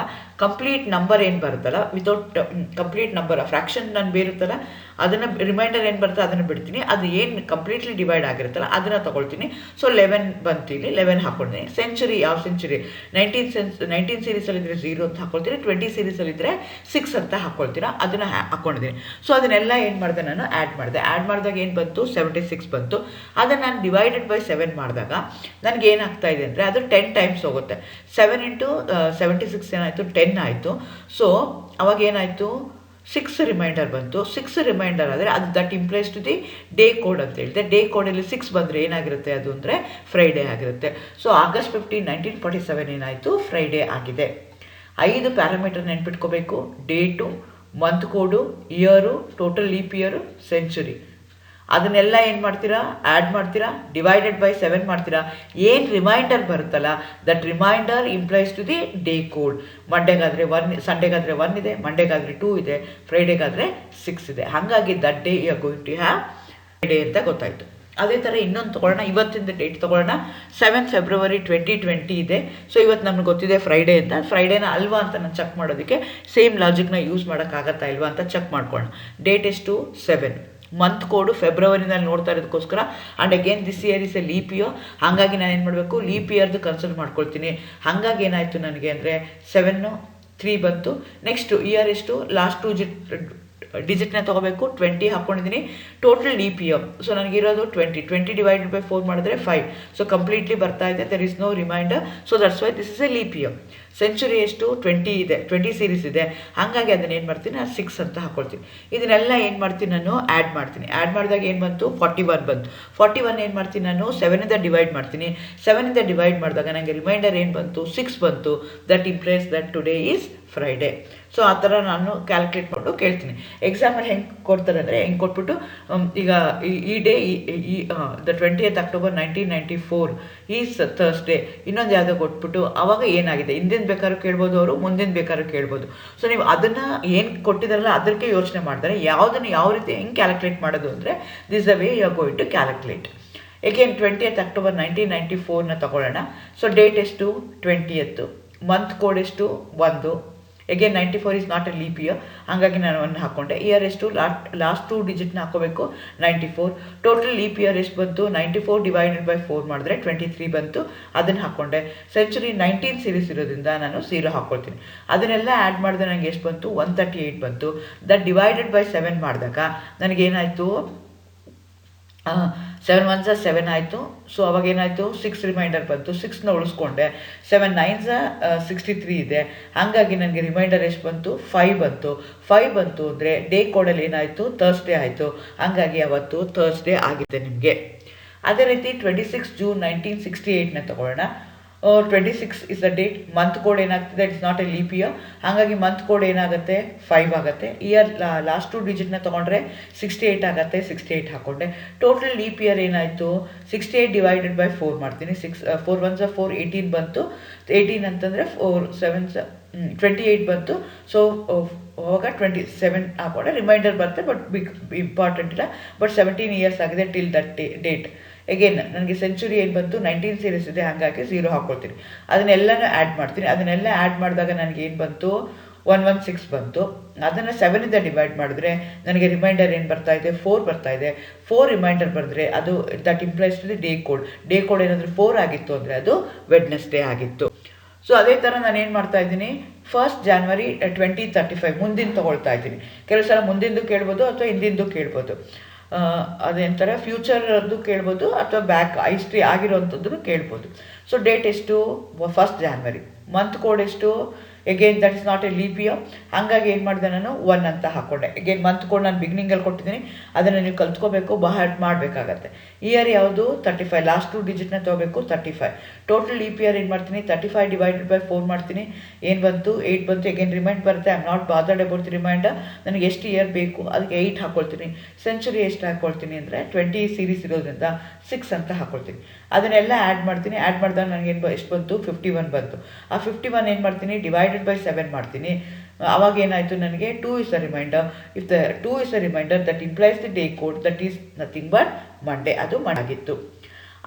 Speaker 1: ಕಂಪ್ಲೀಟ್ ನಂಬರ್ ಏನು ಬರುತ್ತಲ್ಲ, ವಿತೌಟ್ ಕಂಪ್ಲೀಟ್ ನಂಬರ್ ಫ್ರ್ಯಾಕ್ಷನ್ ನಾನು ಬೇರುತ್ತಲ್ಲ, ಅದನ್ನು ರಿಮೈಂಡರ್ ಏನು ಬರುತ್ತೆ ಅದನ್ನು ಬಿಡ್ತೀನಿ. ಅದು ಏನು ಕಂಪ್ಲೀಟ್ಲಿ ಡಿವೈಡ್ ಆಗಿರುತ್ತಲ್ಲ ಅದನ್ನು ತೊಗೊಳ್ತೀನಿ. ಸೊ 11 ಬಂತು, ಇಲ್ಲಿ 11 ಹಾಕ್ಕೊಂಡಿದ್ದೀನಿ. ಸೆಂಚುರಿ, ಯಾವ ಸೆಂಚುರಿ, 19 ಸೀರೀಸಲ್ಲಿದ್ದರೆ 0 ಅಂತ ಹಾಕ್ಕೊಳ್ತೀನಿ, 20 ಸೀರೀಸಲ್ಲಿದ್ದರೆ 6 ಅಂತ ಹಾಕ್ಕೊಳ್ತೀರಾ, ಅದನ್ನು ಹಾಕ್ಕೊಂಡಿದ್ದೀನಿ. ಸೊ ಅದನ್ನೆಲ್ಲ ಏನು ಮಾಡಿದೆ, ನಾನು ಆ್ಯಡ್ ಮಾಡಿದಾಗ ಏನು ಬಂತು, 76 ಬಂತು. ಅದನ್ನು ನಾನು ಡಿವೈಡೆಡ್ ಬೈ 7 ಮಾಡಿದಾಗ ನನಗೆ ಏನಾಗ್ತಾ ಇದೆ ಅಂದರೆ, ಅದು 10 ಟೈಮ್ಸ್ ಹೋಗುತ್ತೆ. 7 ಇಂಟು 76 ಏನಾಯಿತು, 10 ಆಯಿತು. ಸೊ ಅವಾಗ ಏನಾಯಿತು, 6 ರಿಮೈಂಡರ್ ಬಂತು. 6 ರಿಮೈಂಡರ್ ಆದರೆ ಅದು that implies to the day code ಅಂತ ಹೇಳಿದೆ. ಡೇ ಕೋಡಲ್ಲಿ 6 ಬಂದರೆ ಏನಾಗಿರುತ್ತೆ, ಅದು ಅಂದರೆ ಫ್ರೈಡೇ ಆಗಿರುತ್ತೆ. ಸೊ August 15, 1947 ಏನಾಯಿತು, ಫ್ರೈಡೇ ಆಗಿದೆ. 5 ಪ್ಯಾರಾಮೀಟರ್ ನೆನ್ಪಿಟ್ಕೋಬೇಕು: date, month code, year, total leap year, century. ಅದನ್ನೆಲ್ಲ ಏನು ಮಾಡ್ತೀರಾ, ಆ್ಯಡ್ ಮಾಡ್ತೀರಾ, ಡಿವೈಡೆಡ್ ಬೈ 7 ಮಾಡ್ತೀರಾ. ಏನು ರಿಮೈಂಡರ್ ಬರುತ್ತಲ್ಲ, that reminder implies to the day code. ಮಂಡೇಗಾದರೆ 1, ಸಂಡೇಗಾದರೆ 1 ಇದೆ, ಮಂಡೇಗಾದರೆ 2 ಇದೆ, ಫ್ರೈಡೇಗಾದರೆ 6 ಇದೆ. ಹಾಗಾಗಿ that day you are going to have Friday ಅಂತ ಗೊತ್ತಾಯಿತು. ಅದೇ ಥರ ಇನ್ನೊಂದು ತೊಗೊಳ್ಳೋಣ, ಇವತ್ತಿಂದ ಡೇಟ್ ತೊಗೊಳ್ಳೋಣ. 7 February 2020 ಇದೆ. ಸೊ ಇವತ್ತು ನಮ್ಗೆ ಗೊತ್ತಿದೆ ಫ್ರೈಡೇ ಅಂತ. ಫ್ರೈಡೇನ ಅಲ್ವಾ ಅಂತ ನಾನು ಚೆಕ್ ಮಾಡೋದಕ್ಕೆ ಸೇಮ್ ಲಾಜಿಕ್ನ ಯೂಸ್ ಮಾಡೋಕ್ಕಾಗತ್ತಾ ಇಲ್ವಾ ಅಂತ ಚೆಕ್ ಮಾಡ್ಕೊಳ್ಳೋಣ. ಡೇಟ್ ಎಷ್ಟು, 7. ಮಂತ್ ಕೋಡು ಫೆಬ್ರವರಿನಲ್ಲಿ ನೋಡ್ತಾ ಇರೋದಕ್ಕೋಸ್ಕರ, and again this year is a leap year. ಹಾಗಾಗಿ ನಾನು ಏನು ಮಾಡಬೇಕು, ಲೀಪ್ ಇಯರ್ದು ಕನ್ಸಿಡರ್ ಮಾಡ್ಕೊಳ್ತೀನಿ. ಹಾಗಾಗಿ ಏನಾಯಿತು ನನಗೆ ಅಂದರೆ 7, 3 ಬಂತು. ನೆಕ್ಸ್ಟು ಇಯರ್ ಎಷ್ಟು, ಲಾಸ್ಟ್ 2 ಡಿಜಿಟ್ನ ತೊಗೋಬೇಕು. 20 ಹಾಕ್ಕೊಂಡಿದ್ದೀನಿ. ಟೋಟಲ್ ಲೀಪ್ ಇಯರ್, ಸೊ ನನಗಿರೋದು 20 ಡಿವೈಡೆಡ್ ಬೈ 4 ಮಾಡಿದ್ರೆ 5. ಸೊ ಕಂಪ್ಲೀಟ್ಲಿ ಬರ್ತಾ ಇದೆ, there is no reminder. So that's why this is a leap year. Century ಎಷ್ಟು, 20 ಇದೆ, 20 ಸೀರೀಸ್ ಇದೆ. ಹಾಗಾಗಿ ಅದನ್ನು ಏನು ಮಾಡ್ತೀನಿ, ನಾನು 6 ಅಂತ ಹಾಕ್ಕೊಳ್ತೀನಿ. ಇದನ್ನೆಲ್ಲ ಏನು ಮಾಡ್ತೀನಿ, ನಾನು ಆ್ಯಡ್ ಮಾಡ್ತೀನಿ. ಆ್ಯಡ್ ಮಾಡಿದಾಗ ಏನು ಬಂತು, 41 ಬಂತು. 41 ಏನು ಮಾಡ್ತೀನಿ, ನಾನು 7ಇಂದ ಡಿವೈಡ್ ಮಾಡ್ತೀನಿ. 7ಇಂದ ಡಿವೈಡ್ ಮಾಡಿದಾಗ ನನಗೆ ರಿಮೈಂಡರ್ ಏನು ಬಂತು, 6 ಬಂತು. That implies that today is Friday. So ಆ ಥರ ನಾನು ಕ್ಯಾಲ್ಕುಲೇಟ್ ಮಾಡಿ ಕೇಳ್ತೀನಿ. ಎಕ್ಸಾಂಪಲ್ ಹೆಂಗೆ ಕೊಡ್ತಾರೆ ಅಂದರೆ, ಹೆಂಗೆ ಕೊಟ್ಬಿಟ್ಟು ಈಗ ಈ day the 20th October 1994 is Thursday, ಇನ್ನೊಂದು ಯಾವುದೋ ಕೊಟ್ಬಿಟ್ಟು ಅವಾಗ ಏನಾಗಿದೆ, ಹಿಂದಿನ ಬೇಕಾದ್ರೂ ಕೇಳ್ಬೋದು ಅವರು, ಮುಂದಿನ ಬೇಕಾದ್ರೂ ಕೇಳ್ಬೋದು. ಸೊ ನೀವು ಅದನ್ನು ಏನು ಕೊಟ್ಟಿದ್ದಾರಲ್ಲ ಅದಕ್ಕೆ ಯೋಚನೆ ಮಾಡ್ತಾರೆ, ಯಾವುದನ್ನು ಯಾವ ರೀತಿ ಹೆಂಗೆ ಕ್ಯಾಲ್ಕುಲೇಟ್ ಮಾಡೋದು ಅಂದರೆ, this the way you are going to calculate. ಏಕೆನ್ 20th October 1994ನ ತಗೊಳ್ಳೋಣ. ಸೊ ಡೇಟ್ ಎಷ್ಟು, 20th. ಮಂತ್ ಕೋಡ್ ಎಷ್ಟು, 1. Again 94 is not a leap year, ಹಾಗಾಗಿ ನಾನು 1 ಹಾಕ್ಕೊಂಡೆ. ಇಯರ್ ಎಷ್ಟು, ಲಾಸ್ಟ್ 2 ಡಿಜಿಟ್ನ ಹಾಕೋಬೇಕು, 94. ಟೋಟಲ್ ಲೀಪ್ ಇಯರ್ ಎಷ್ಟು ಬಂತು, 94 ಡಿವೈಡೆಡ್ ಬೈ 4 ಮಾಡಿದ್ರೆ 23 ಬಂತು, ಅದನ್ನು ಹಾಕ್ಕೊಂಡೆ. ಸೆಂಚುರಿ 19 ಸೀರೀಸ್ ಇರೋದ್ರಿಂದ ನಾನು 0 ಹಾಕ್ಕೊಳ್ತೀನಿ. ಅದನ್ನೆಲ್ಲ ಆ್ಯಡ್ ಮಾಡಿದ್ರೆ ನನಗೆ ಎಷ್ಟು ಬಂತು, 138 ಬಂತು. ದಟ್ ಡಿವೈಡೆಡ್ ಬೈ 7 ಮಾಡಿದಾಗ ನನಗೇನಾಯಿತು, 7 1s 7 ಆಯಿತು. ಸೊ ಅವಾಗೇನಾಯಿತು, 6 ರಿಮೈಂಡರ್ ಬಂತು. 6ನ ಉಳಿಸ್ಕೊಂಡೆ. 7 9s 63 ಇದೆ. ಹಾಗಾಗಿ ನನಗೆ ರಿಮೈಂಡರ್ ಎಷ್ಟು ಬಂತು, 5 ಬಂತು. 5 ಬಂತು ಅಂದರೆ ಡೇ ಕೋಡಲ್ಲಿ ಏನಾಯಿತು, ಥರ್ಸ್ಡೇ ಆಯಿತು. ಹಾಗಾಗಿ ಅವತ್ತು ಥರ್ಸ್ಡೇ ಆಗಿದೆ ನಿಮಗೆ. ಅದೇ ರೀತಿ 26 June 1968ನ ತಗೊಳ್ಳೋಣ. 26 is the date. Month code ಏನಾಗ್ತದೆ, it's not a leap year, ಹಾಗಾಗಿ ಮಂತ್ ಕೋಡ್ ಏನಾಗುತ್ತೆ, 5 ಆಗುತ್ತೆ. ಇಯರ್ ಲಾಸ್ಟ್ 2 ಡಿಜಿಟ್ನ ತೊಗೊಂಡ್ರೆ 68 ಆಗುತ್ತೆ, 68 ಹಾಕ್ಕೊಂಡೆ. ಟೋಟಲ್ ಲೀಪ್ ಇಯರ್ ಏನಾಯಿತು, 68 ಡಿವೈಡೆಡ್ ಬೈ 4 ಮಾಡ್ತೀನಿ. 4 1s 4, 18 ಬಂತು. 18 ಅಂತಂದರೆ 4 7s 28 ಬಂತು. ಸೊ ಅವಾಗ 27 ಹಾಕೊಂಡೆ. ರಿಮೈಂಡರ್ ಬರುತ್ತೆ, ಬಟ್ ಇಂಪಾರ್ಟೆಂಟ್ ಇಲ್ಲ. ಬಟ್ 17 ಇಯರ್ಸ್ ಆಗಿದೆ ಟಿಲ್ ದಟ್ ಡೇಟ್. ಎಗೇನ್ ನನಗೆ ಸೆಂಚುರಿ ಏನು ಬಂತು, 19 ಸೀರೀಸ್ ಇದೆ, ಹಾಗಾಗಿ 0 ಹಾಕ್ಕೊಳ್ತೀನಿ. ಅದನ್ನೆಲ್ಲನೂ ಆ್ಯಡ್ ಮಾಡ್ತೀನಿ. ಅದನ್ನೆಲ್ಲ ಆ್ಯಡ್ ಮಾಡಿದಾಗ ನನಗೆ ಏನು ಬಂತು, 116 ಬಂತು. ಅದನ್ನು 7ಇಂದ ಡಿವೈಡ್ ಮಾಡಿದ್ರೆ ನನಗೆ ರಿಮೈಂಡರ್ ಏನು ಬರ್ತಾ ಇದೆ, 4 ಬರ್ತಾ ಇದೆ. 4 ರಿಮೈಂಡರ್ ಬರೆದ್ರೆ ಅದು that implies to the day code. Day code ಏನಾದರೂ 4 ಆಗಿತ್ತು ಅಂದರೆ ಅದು ವೆಡ್ನೆಸ್ಡೇ ಆಗಿತ್ತು. ಸೊ ಅದೇ ಥರ ನಾನು ಏನು ಮಾಡ್ತಾ ಇದ್ದೀನಿ, 1st January 2035 ಮುಂದಿನ ತೊಗೊಳ್ತಾ ಇದ್ದೀನಿ. ಕೆಲವು ಸಲ ಮುಂದಿಂದು ಕೇಳ್ಬೋದು ಅಥವಾ ಹಿಂದಿಂದು ಕೇಳ್ಬೋದು. ಅದೇಂತಾರೆ ಫ್ಯೂಚರ್ದು ಕೇಳ್ಬೋದು ಅಥವಾ ಬ್ಯಾಕ್ ಹಿಸ್ಟ್ರಿ ಆಗಿರೋವಂಥದ್ದು ಕೇಳ್ಬೋದು. ಸೊ ಡೇಟ್ ಎಷ್ಟು, 1st January. ಮಂತ್ ಕೋಡ್ ಎಷ್ಟು, again that is not a leap year. ಹಾಗಾಗಿ ಏನು ಮಾಡಿದೆ ನಾನು 1 ಅಂತ ಹಾಕ್ಕೊಂಡೆ. ಎಗೇನ್ ಮಂತ್ ಕೋಡ್ ನಾನು ಬಿಗಿನಿಂಗಲ್ಲಿ ಕೊಟ್ಟಿದ್ದೀನಿ, ಅದನ್ನು ನೀವು ಕಲ್ತ್ಕೋಬೇಕು, ಬಹಳ ಮಾಡಬೇಕಾಗತ್ತೆ. ಇಯರ್ ಯಾವುದು 35, ಲಾಸ್ಟ್ 2 ಡಿಜಿಟ್ನ ತೊಗೋಬೇಕು 35. ಟೋಟಲ್ ಲೀಪ್ ಇಯರ್ ಏನು ಮಾಡ್ತೀನಿ 35 ಡಿವೈಡೆಡ್ ಬೈ 4 ಮಾಡ್ತೀನಿ. ಏನು ಬಂತು 8 ಬಂತು. ಎಗೇನ್ ರಿಮೈಂಡ್ ಬರುತ್ತೆ. I am not bothered about the reminder. ನನಗೆ ಎಷ್ಟು ಇಯರ್ ಬೇಕು ಅದಕ್ಕೆ 8 ಹಾಕ್ಕೊಳ್ತೀನಿ. ಸೆಂಚುರಿ ಎಷ್ಟು ಹಾಕ್ಕೊಳ್ತೀನಿ ಅಂದರೆ 20 ಸೀರೀಸ್ ಇರೋದ್ರಿಂದ 6 ಅಂತ ಹಾಕ್ಕೊಳ್ತೀನಿ. ಅದನ್ನೆಲ್ಲ ಆ್ಯಡ್ ಮಾಡ್ತೀನಿ. ಆ್ಯಡ್ ಮಾಡಿದಾಗ ನನಗೇನು ಎಷ್ಟು ಬಂತು 51 ಬಂತು. ಆ 51 ಏನು ಮಾಡ್ತೀನಿ ಡಿವೈಡೆಡ್ ಬೈ 7 ಮಾಡ್ತೀನಿ. ಆವಾಗ ಏನಾಯಿತು ನನಗೆ 2 is the reminder. If the 2 is the reminder that implies the day code that is nothing but Monday. ಅದು ಆಗಿತ್ತು.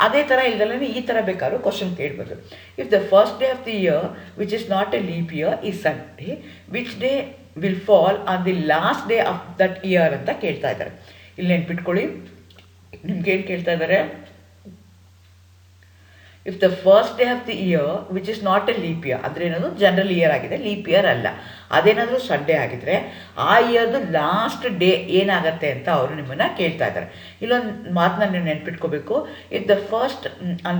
Speaker 1: ಅದೇ ಥರ ಇಲ್ದಲ್ಲೇ ಈ ಥರ ಬೇಕಾದ್ರೂ ಕ್ವಶನ್ ಕೇಳ್ಬೋದು. If the first day of the year which is not a leap year is Sunday, which day will fall on the last day of that year ಅಂತ ಕೇಳ್ತಾ ಇದ್ದಾರೆ. ಇಲ್ಲಿ ನೆನ್ಪಿಟ್ಕೊಳ್ಳಿ, ನಿಮ್ಗೇನು ಕೇಳ್ತಾ ಇದ್ದಾರೆ, if the first day of the year which is not a leap year ಅಂದರೆ ಏನದು ಜನರಲ್ ಇಯರ್ ಆಗಿದೆ, ಲೀಪ್ ಇಯರ್ ಅಲ್ಲ, ಅದೇನಾದರೂ ಸಂಡೇ ಆಗಿದ್ರೆ ಆ ಇಯರ್ದು ಲಾಸ್ಟ್ ಡೇ ಏನಾಗುತ್ತೆ ಅಂತ ಅವರು ನಿಮ್ಮನ್ನು ಕೇಳ್ತಾ ಇದ್ದಾರೆ. ಇಲ್ಲೊಂದು ಮಾತನ್ನ ನೀವು ನೆನ್ಪಿಟ್ಕೋಬೇಕು. If the first on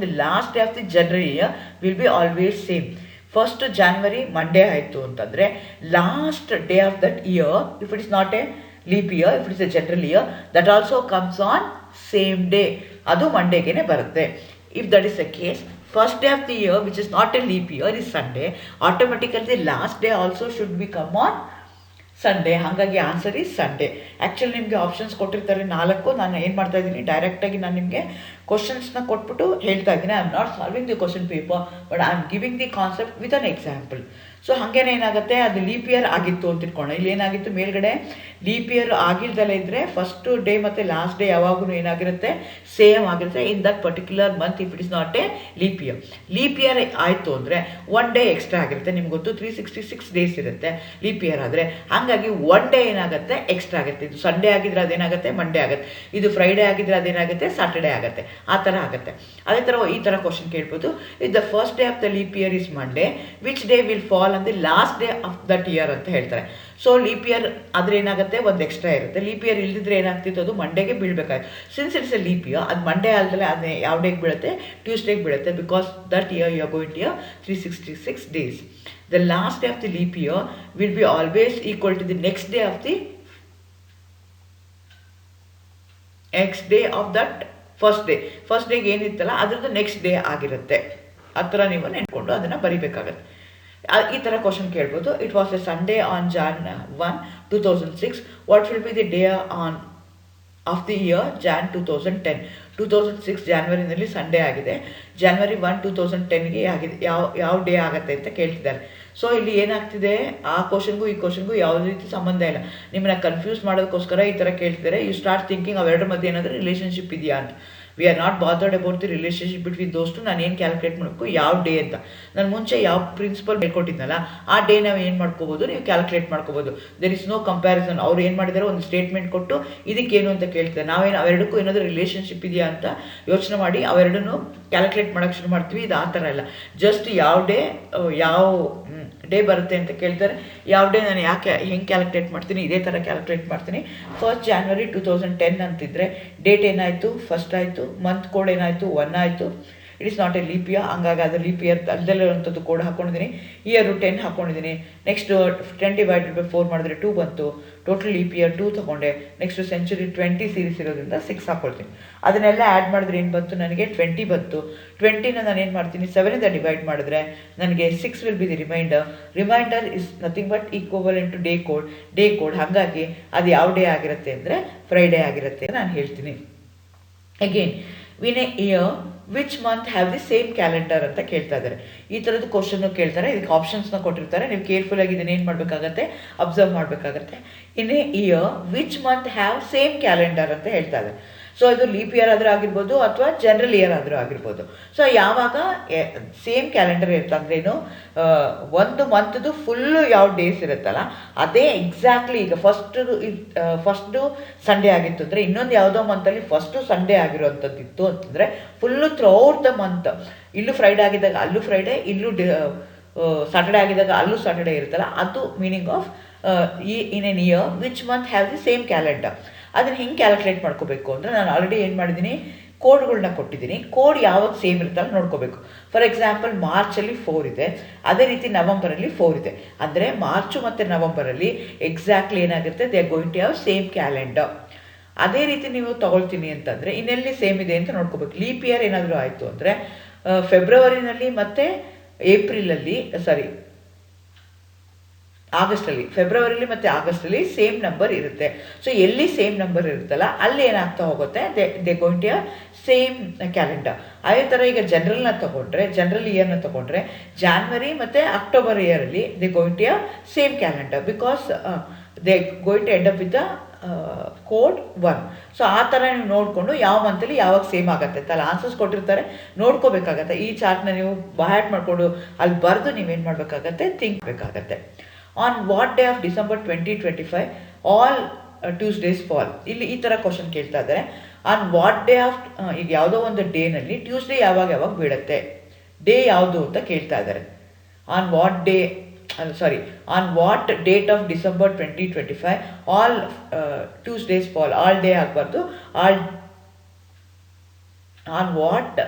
Speaker 1: the last day of the general year will be always same. First ಜಾನ್ವರಿ ಮಂಡೇ ಆಯಿತು ಅಂತಂದರೆ last day of that year, if it is not a leap year, if it is a general year, that also comes on same day, ಅದು ಮಂಡೇಗೆ ಬರುತ್ತೆ. If that is the case, first day of the year which is not a leap year is Sunday, automatically the last day also should be come on Sunday. ಹಾಗಾಗಿ answer is Sunday. Actually ನಿಮಗೆ options ಕೊಟ್ಟಿರ್ತಾರೆ 4. ನಾನು ಏನು ಮಾಡ್ತಾ ಇದ್ದೀನಿ, ಡೈರೆಕ್ಟಾಗಿ ನಾನು ನಿಮಗೆ ಕ್ವಶನ್ಸ್ನ ಕೊಟ್ಬಿಟ್ಟು ಹೇಳ್ತಾ ಇದ್ದೀನಿ. I am not solving the question paper, but I am giving the concept with an example. So ಹಾಗೇನೆ ಏನಾಗುತ್ತೆ, ಅದು ಲೀಪ್ ಇಯರ್ ಆಗಿತ್ತು ಅಂತ ಇಟ್ಕೊಳ್ಳೋಣ. ಇಲ್ಲಿ ಏನಾಗಿತ್ತು, ಮೇಲ್ಗಡೆ ಲೀಪ್ ಇಯರ್ ಆಗಿಲ್ದಲೇ ಇದ್ದರೆ ಫಸ್ಟ್ ಡೇ ಮತ್ತು ಲಾಸ್ಟ್ ಡೇ ಯಾವಾಗೂ ಏನಾಗಿರುತ್ತೆ, ಸೇಮ್ ಆಗಿರುತ್ತೆ in that particular month if it is not a leap year. Leap year ಆಯಿತು ಅಂದರೆ 1 ಡೇ ಎಕ್ಸ್ಟ್ರಾ ಆಗಿರುತ್ತೆ. ನಿಮ್ಗೆ ಗೊತ್ತು 366 ಡೇಸ್ ಇರುತ್ತೆ ಲೀಪ್ ಇಯರ್ ಆದರೆ. ಹಾಗಾಗಿ 1 ಡೇ ಏನಾಗುತ್ತೆ ಎಕ್ಸ್ಟ್ರಾ ಆಗುತ್ತೆ. ಇದು ಸಂಡೇ ಆಗಿದ್ರೆ ಅದೇನಾಗುತ್ತೆ ಮಂಡೇ ಆಗುತ್ತೆ, ಇದು ಫ್ರೈಡೇ ಆಗಿದ್ರೆ ಅದೇನಾಗುತ್ತೆ ಸಾಟರ್ಡೇ ಆಗುತ್ತೆ, ಆ ಥರ ಆಗುತ್ತೆ. ಅದೇ ಥರ ಈ ಥರ ಕ್ವಶನ್ ಕೇಳ್ಬೋದು. If the first day of the leap year is Monday, which day will fall on the last day of that year ಅಂತ ಹೇಳ್ತಾರೆ. ಸೊ ಲೀಪ್ ಇಯರ್ ಆದರೆ ಏನಾಗುತ್ತೆ, ಒಂದು ಎಕ್ಸ್ಟ್ರಾ ಇರುತ್ತೆ. ಲೀಪ್ ಇಯರ್ ಇಲ್ದಿದ್ರೆ ಏನಾಗ್ತಿತ್ತು, ಅದು ಮಂಡೇಗೆ ಬೀಳಬೇಕಾಯ್ತು. Since it's a leap year, ಅದು ಮಂಡೇ ಅಲ್ದಲೆ ಅದು ಯಾವ ಡೇಗೆ ಬೀಳುತ್ತೆ, ಟ್ಯೂಸ್ಡೇಗೆ ಬೀಳುತ್ತೆ. Because that year you are going to year 366 days. The last day of the leap year will be always equal to the next day of that first day. First ಡೇಗೆ ಏನಿತ್ತಲ್ಲ ಅದರದ್ದು ನೆಕ್ಸ್ಟ್ ಡೇ ಆಗಿರುತ್ತೆ. ಆ ಥರ ನೀವು ನೆನ್ಕೊಂಡು ಅದನ್ನು ಬರಿಬೇಕಾಗತ್ತೆ. ಈ ಥರ question ಕೇಳ್ಬೋದು. It was a Sunday on Jan 1, 2006. What will be the day on of the year Jan 2010. 2006 ಜಾನ್ವರಿನಲ್ಲಿ ಸಂಡೇ ಆಗಿದೆ. January 1, 2010ಗೆ ಆಗಿದೆ, ಯಾವ ಡೇ ಆಗುತ್ತೆ ಅಂತ ಕೇಳ್ತಿದ್ದಾರೆ. ಸೊ ಇಲ್ಲಿ ಏನಾಗ್ತಿದೆ, ಆ ಕ್ವಶನ್ಗೂ ಈ ಕ್ವಶನ್ಗೂ ಯಾವುದೇ ರೀತಿ ಸಂಬಂಧ ಇಲ್ಲ. ನಿಮ್ಮನ್ನ ಕನ್ಫ್ಯೂಸ್ ಮಾಡೋದಕ್ಕೋಸ್ಕರ ಈ ಥರ ಕೇಳ್ತಿದ್ದಾರೆ. ಯು ಸ್ಟಾರ್ಟ್ ಥಿಂಕಿಂಗ್ ಅವೆರಡರ ಮಧ್ಯೆ ಏನಾದರೂ ರಿಲೇಷನ್ಶಿಪ್ ಇದೆಯಾ ಅಂತ. We are not bothered about the relationship between ದೋಸ್ಟು. ನಾನು ಏನು ಕ್ಯಾಲ್ಕುಲೇಟ್ ಮಾಡಬೇಕು, ಯಾವ ಡೇ ಅಂತ. ನಾನು ಮುಂಚೆ ಯಾವ ಪ್ರಿನ್ಸಿಪಲ್ ಹೇಳ್ಕೊಟ್ಟಿದ್ನಲ್ಲ ಆ ಡೇ ನಾವು ಏನು ಮಾಡ್ಕೋಬೋದು, ನೀವು ಕ್ಯಾಲ್ಕುಲೇಟ್ ಮಾಡ್ಕೋಬೋದು. There is no comparison. ಅವ್ರು ಏನು ಮಾಡಿದ್ದಾರೆ, ಒಂದು ಸ್ಟೇಟ್ಮೆಂಟ್ ಕೊಟ್ಟು ಇದಕ್ಕೇನು ಅಂತ ಕೇಳ್ತಾರೆ. ನಾವೇನು ಅವೆರಡಕ್ಕೂ ಏನಾದರೂ ರಿಲೇಷನ್ಶಿಪ್ ಇದೆಯಾ ಅಂತ ಯೋಚನೆ ಮಾಡಿ ಅವೆರಡನ್ನೂ ಕ್ಯಾಲ್ಕುಲೇಟ್ ಮಾಡೋಕ್ಕೆ ಶುರು ಮಾಡ್ತೀವಿ. ಇದು ಆ ಥರ ಇಲ್ಲ. ಜಸ್ಟ್ ಯಾವ ಡೇ ಬರುತ್ತೆ ಅಂತ ಕೇಳ್ತಾರೆ. ಯಾವ ಡೇ ನಾನು ಹೆಂಗೆ ಕ್ಯಾಲ್ಕುಲೇಟ್ ಮಾಡ್ತೀನಿ, ಇದೇ ಥರ ಕ್ಯಾಲ್ಕುಲೇಟ್ ಮಾಡ್ತೀನಿ. 1st January 2010 ಅಂತಿದ್ರೆ ಡೇಟ್ ಏನಾಯಿತು, ಫಸ್ಟ್ ಆಯಿತು. ಮಂತ್ ಕೋಡ್ ಏನಾಯಿತು, 1 ಆಯಿತು. It is not a leap year, ಹಂಗಾಗಿ ಅದು ಲೀಪ್ ಇಯರ್ ಅಲ್ಲದಲ್ಲಿರುವಂಥದ್ದು ಕೋಡ್ ಹಾಕ್ಕೊಂಡಿದ್ದೀನಿ. ಇಯರು 10 ಹಾಕ್ಕೊಂಡಿದ್ದೀನಿ. ನೆಕ್ಸ್ಟ್ 10 ಡಿವೈಡೆಡ್ ಬೈ 4 ಮಾಡಿದ್ರೆ 2 ಬಂತು. ಟೋಟಲ್ ಲೀಪ್ ಇಯರ್ 2 ತೊಗೊಂಡೆ. ನೆಕ್ಸ್ಟ್ ಸೆಂಚುರಿ 20 ಸೀರೀಸ್ ಇರೋದ್ರಿಂದ 6 ಹಾಕ್ಕೊಳ್ತೀನಿ. ಅದನ್ನೆಲ್ಲ ಆ್ಯಡ್ ಮಾಡಿದ್ರೆ ಏನು ಬಂತು, ನನಗೆ 20 ಬಂತು. 20ನ ನಾನು ಏನು ಮಾಡ್ತೀನಿ, 7ಇಂದ ಡಿವೈಡ್ ಮಾಡಿದ್ರೆ ನನಗೆ 6 will be the reminder is nothing but equivalent to day code. ಹಾಗಾಗಿ ಅದು ಯಾವ ಡೇ ಆಗಿರುತ್ತೆ ಅಂದರೆ ಫ್ರೈಡೇ ಆಗಿರುತ್ತೆ ನಾನು ಹೇಳ್ತೀನಿ. Again win A year which month have the same calendar ಅಂತ ಕೇಳ್ತಾ ಇದ್ದಾರೆ. ಈ ಥರದ್ದು ಕ್ವಶನ್ನು ಕೇಳ್ತಾರೆ. ಇದಕ್ಕೆ ಆಪ್ಷನ್ಸ್ನ ಕೊಟ್ಟಿರ್ತಾರೆ. ನೀವು ಕೇರ್ಫುಲ್ಲಾಗಿ ಇದನ್ನು ಏನು ಮಾಡಬೇಕಾಗತ್ತೆ, ಅಬ್ಸರ್ವ್ ಮಾಡಬೇಕಾಗತ್ತೆ. In a year which month have same calendar ಅಂತ ಹೇಳ್ತಾ ಇದ್ದಾರೆ. ಸೊ ಇದು ಲೀಪ್ ಇಯರ್ ಆದರೂ ಆಗಿರ್ಬೋದು ಅಥವಾ ಜನರಲ್ ಇಯರ್ ಆದರೂ ಆಗಿರ್ಬೋದು. ಸೊ ಯಾವಾಗ ಸೇಮ್ ಕ್ಯಾಲೆಂಡರ್ ಇರುತ್ತೆ ಅಂದ್ರೇನು, ಒಂದು ಮಂತ್ದು ಫುಲ್ಲು ಯಾವ ಡೇಸ್ ಇರುತ್ತಲ್ಲ ಅದೇ ಎಕ್ಸಾಕ್ಟ್ಲಿ. ಈಗ ಫಸ್ಟು ಸಂಡೇ ಆಗಿತ್ತು ಅಂದರೆ ಇನ್ನೊಂದು ಯಾವುದೋ ಮಂತಲ್ಲಿ ಫಸ್ಟು ಸಂಡೇ ಆಗಿರೋವಂಥದ್ದಿತ್ತು ಅಂತಂದರೆ ಫುಲ್ಲು ಥ್ರೂಔಟ್ ದ ಮಂತ್, ಇಲ್ಲೂ ಫ್ರೈಡೇ ಆಗಿದ್ದಾಗ ಅಲ್ಲೂ ಫ್ರೈಡೇ, ಇಲ್ಲೂ ಸಾಟರ್ಡೇ ಆಗಿದ್ದಾಗ ಅಲ್ಲೂ ಸಾಟರ್ಡೇ ಇರುತ್ತಲ್ಲ, ಅದು meaning of in N year which month have the same calendar. ಅದನ್ನು ಹೆಂಗೆ ಕ್ಯಾಲ್ಕುಲೇಟ್ ಮಾಡ್ಕೋಬೇಕು ಅಂದರೆ ನಾನು ಆಲ್ರೆಡಿ ಏನು ಮಾಡಿದ್ದೀನಿ, ಕೋಡ್ಗಳನ್ನ ಕೊಟ್ಟಿದ್ದೀನಿ. ಕೋಡ್ ಯಾವಾಗ ಸೇಮ್ ಇರುತ್ತಲ್ಲ ನೋಡ್ಕೋಬೇಕು. ಫಾರ್ ಎಕ್ಸಾಂಪಲ್ ಮಾರ್ಚಲ್ಲಿ 4 ಇದೆ, ಅದೇ ರೀತಿ ನವಂಬರಲ್ಲಿ 4 ಇದೆ. ಅಂದರೆ ಮಾರ್ಚು ಮತ್ತು ನವಂಬರಲ್ಲಿ ಎಕ್ಸಾಕ್ಟ್ಲಿ ಏನಾಗುತ್ತೆ, they are going to have same calendar. ಅದೇ ರೀತಿ ನೀವು ತಗೊಳ್ತೀನಿ ಅಂತಂದರೆ ಇನ್ನೆಲ್ಲಿ ಸೇಮ್ ಇದೆ ಅಂತ ನೋಡ್ಕೋಬೇಕು. ಲೀಪ್ ಇಯರ್ ಏನಾದರೂ ಆಯಿತು ಅಂದರೆ ಫೆಬ್ರವರಿನಲ್ಲಿ ಮತ್ತು ಆಗಸ್ಟಲ್ಲಿ, ಫೆಬ್ರವರಿಲಿ ಮತ್ತು ಆಗಸ್ಟಲ್ಲಿ ಸೇಮ್ ನಂಬರ್ ಇರುತ್ತೆ. ಸೊ ಎಲ್ಲಿ ಸೇಮ್ ನಂಬರ್ ಇರುತ್ತಲ್ಲ ಅಲ್ಲಿ ಏನಾಗ್ತಾ ಹೋಗುತ್ತೆ, they going to same calendar. ಅದೇ ಥರ ಈಗ ಜನರಲ್ ಇಯರ್ನ ತೊಗೊಂಡ್ರೆ ಜಾನ್ವರಿ ಮತ್ತು ಅಕ್ಟೋಬರ್ ಇಯರಲ್ಲಿ they going to same calendar because they going to end up with the code 1. So ಆ ಥರ ನೀವು ನೋಡಿಕೊಂಡು ಯಾವ ಮಂತಲ್ಲಿ ಯಾವಾಗ ಸೇಮ್ ಆಗುತ್ತೆ ಅಂತ ಅಲ್ಲಿ ಆನ್ಸರ್ಸ್ ಕೊಟ್ಟಿರ್ತಾರೆ, ನೋಡ್ಕೋಬೇಕಾಗತ್ತೆ. ಈ ಚಾರ್ಟ್ನ ನೀವು ಬಹ್ಯಾಟ್ ಮಾಡಿಕೊಂಡು ಅಲ್ಲಿ ಬರೆದು ನೀವೇನು ಮಾಡಬೇಕಾಗತ್ತೆ, ಥಿಂಕ್ ಬೇಕಾಗತ್ತೆ. On what day of December 2025 all Tuesdays fall. ಇಲ್ಲಿ ಈ ಥರ ಕ್ವಶನ್ ಕೇಳ್ತಾ ಇದ್ದಾರೆ. ಆನ್ ವಾಟ್ ಡೇ ಆಫ್, ಈಗ ಯಾವುದೋ ಒಂದು ಡೇನಲ್ಲಿ ಟ್ಯೂಸ್ಡೇ ಯಾವಾಗ ಬೀಳುತ್ತೆ, ಡೇ ಯಾವುದು ಅಂತ ಕೇಳ್ತಾ ಇದ್ದಾರೆ. On what date of December 2025 all Tuesdays fall. All day ಆಗಬಾರ್ದು, ಆನ್ ವಾಟ್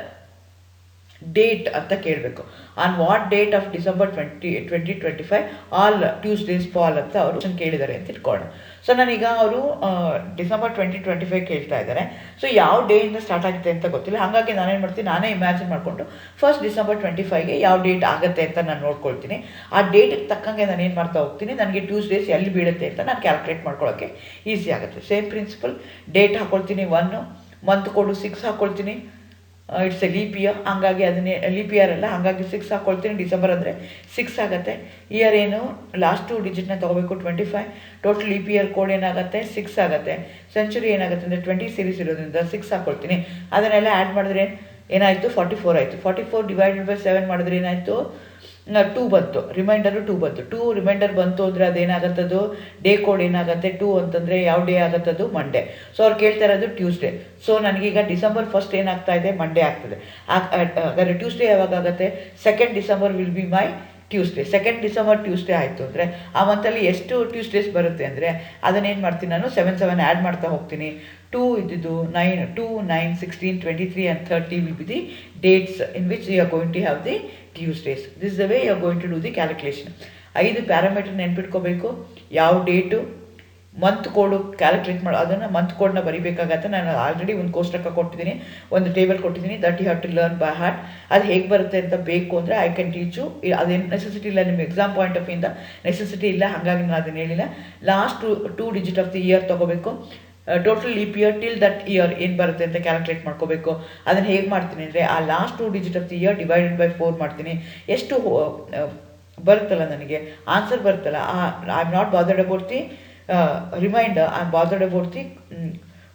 Speaker 1: ಡೇಟ್ ಅಂತ ಕೇಳಬೇಕು. On what date of December 2025 all Tuesdays fall ಅಂತ ಅವರು ಕೇಳಿದ್ದಾರೆ ಅಂತ ಇಟ್ಕೊಳ್ಳೋಣ. ಸೊ ನಾನೀಗ ಅವರು ಡಿಸೆಂಬರ್ 2025 ಕೇಳ್ತಾ ಇದ್ದಾರೆ. ಸೊ ಯಾವ ಡೇಯಿಂದ ಸ್ಟಾರ್ಟ್ ಆಗುತ್ತೆ ಅಂತ ಗೊತ್ತಿಲ್ಲ, ಹಾಗಾಗಿ ನಾನೇನು ಮಾಡ್ತೀನಿ, ನಾನೇ ಇಮ್ಯಾಜಿನ್ ಮಾಡಿಕೊಂಡು ಫಸ್ಟ್ ಡಿಸೆಂಬರ್ 25ಗೆ ಯಾವ ಡೇಟ್ ಆಗುತ್ತೆ ಅಂತ ನಾನು ನೋಡ್ಕೊಳ್ತೀನಿ. ಆ ಡೇಟಿಗೆ ತಕ್ಕಂಗೆ ನಾನು ಏನು ಮಾಡ್ತಾ ಹೋಗ್ತೀನಿ, ನನಗೆ ಟ್ಯೂಸ್ಡೇಸ್ ಎಲ್ಲಿ ಬೀಳುತ್ತೆ ಅಂತ ನಾನು ಕ್ಯಾಲ್ಕುಲೇಟ್ ಮಾಡ್ಕೊಳ್ಳೋಕ್ಕೆ ಈಸಿ ಆಗುತ್ತೆ. ಸೇಮ್ ಪ್ರಿನ್ಸಿಪಲ್, ಡೇಟ್ ಹಾಕ್ಕೊಳ್ತೀನಿ 1, ಮಂತ್ ಕೋಡು 6 ಹಾಕ್ಕೊಳ್ತೀನಿ. ಇಟ್ಸ್ ಎ ಲೀಪ್ ಇಯರ್, ಹಂಗಾಗಿ ಅದನ್ನೇ ಲೀಪ್ ಇಯರ್ ಅಲ್ಲ, ಹಾಗಾಗಿ 6 ಹಾಕ್ಕೊಳ್ತೀನಿ. ಡಿಸೆಂಬರ್ ಅಂದರೆ 6 ಆಗುತ್ತೆ. ಇಯರ್ ಏನು ಲಾಸ್ಟ್ 2 ಡಿಜಿಟ್ನ ತೊಗೋಬೇಕು, 25. ಟೋಟಲ್ ಲೀಪ್ ಇಯರ್ ಕೋಡ್ ಏನಾಗುತ್ತೆ, 6 ಆಗುತ್ತೆ. ಸೆಂಚುರಿ ಏನಾಗುತ್ತೆ ಅಂದರೆ 20 ಸೀರೀಸ್ ಇರೋದ್ರಿಂದ 6 ಹಾಕ್ಕೊಳ್ತೀನಿ. ಅದನ್ನೆಲ್ಲ ಆ್ಯಡ್ ಮಾಡಿದ್ರೆ ಏನಾಯಿತು, 44 ಆಯಿತು. 44 ಡಿವೈಡೆಡ್ ಬೈ 7 ಮಾಡಿದ್ರೆ ಏನಾಯಿತು, 2 ಬಂತು. ರಿಮೈಂಡರು 2 ಬಂತು. 2 ರಿಮೈಂಡರ್ ಬಂತು ಅಂದರೆ ಅದೇನಾಗತ್ತದು, ಡೇ ಕೋಡ್ ಏನಾಗುತ್ತೆ 2 ಅಂತಂದರೆ ಯಾವ ಡೇ ಆಗುತ್ತದು, ಮಂಡೇ. ಸೊ ಅವ್ರು ಕೇಳ್ತಾ ಇರೋದು ಟ್ಯೂಸ್ಡೇ. ಸೊ ನನಗೀಗ ಡಿಸೆಂಬರ್ 1 ಏನಾಗ್ತಾ ಇದೆ, ಮಂಡೇ ಆಗ್ತದೆ. ಹಾಗಾದರೆ ಟ್ಯೂಸ್ಡೇ ಯಾವಾಗ ಆಗುತ್ತೆ, 2nd December will be my Tuesday. 2nd December Tuesday ಆಯಿತು ಅಂದರೆ ಆ ಮಂತಲ್ಲಿ ಎಷ್ಟು ಟ್ಯೂಸ್ಡೇಸ್ ಬರುತ್ತೆ ಅಂದರೆ ಅದನ್ನೇನು ಮಾಡ್ತೀನಿ ನಾನು 7 ಆ್ಯಡ್ ಮಾಡ್ತಾ ಹೋಗ್ತೀನಿ. 2 ಇದ್ದಿದ್ದು 9, 2, 9, 16, 23 and 30 will be the dates in which you are going to have the Tuesdays. This is the way you are going to do the calculation. 5 parameter ನೆನ್ಪಿಟ್ಕೋಬೇಕು. ಯಾವ ಡೇಟು, ಮಂತ್ ಕೋಡು ಕ್ಯಾಲ್ಕುಲೇಟ್ ಮಾಡೋ, ಅದನ್ನು ಮಂತ್ ಕೋಡ್ನ ಬರೀಬೇಕಾಗತ್ತೆ. ನಾನು already ಒಂದು ಕೋಷ್ಟಕ ಕೊಟ್ಟಿದ್ದೀನಿ, ಒಂದು table ಕೊಟ್ಟಿದ್ದೀನಿ, that you have to learn by heart. ಅದು ಹೇಗೆ ಬರುತ್ತೆ ಅಂತ ಬೇಕು ಅಂದರೆ ಐ ಕ್ಯಾನ್ ಟೀಚು. ಅದೇನು ನೆಸೆಸಿಟಿ ಇಲ್ಲ, ನಿಮ್ಮ ಎಕ್ಸಾಮ್ ಪಾಯಿಂಟ್ ಆಫ್ ಇಂದ ನೆಸೆಸಿಟಿ ಇಲ್ಲ, ಹಾಗಾಗಿ ನಾನು ಅದನ್ನು ಹೇಳಿಲ್ಲ. Last 2 digit of the year ತೊಗೋಬೇಕು. Total leap year till that year ಏನು ಬರುತ್ತೆ ಅಂತ ಕ್ಯಾಲ್ಕುಲೇಟ್ ಮಾಡ್ಕೋಬೇಕು. ಅದನ್ನು ಹೇಗೆ ಮಾಡ್ತೀನಿ ಅಂದರೆ ಆ last 2 digit of the year divided by 4 ಮಾಡ್ತೀನಿ. ಎಷ್ಟು ಬರುತ್ತಲ್ಲ ನನಗೆ ಆನ್ಸರ್ ಬರುತ್ತಲ್ಲ, I am not bothered about the reminder, I am bothered about the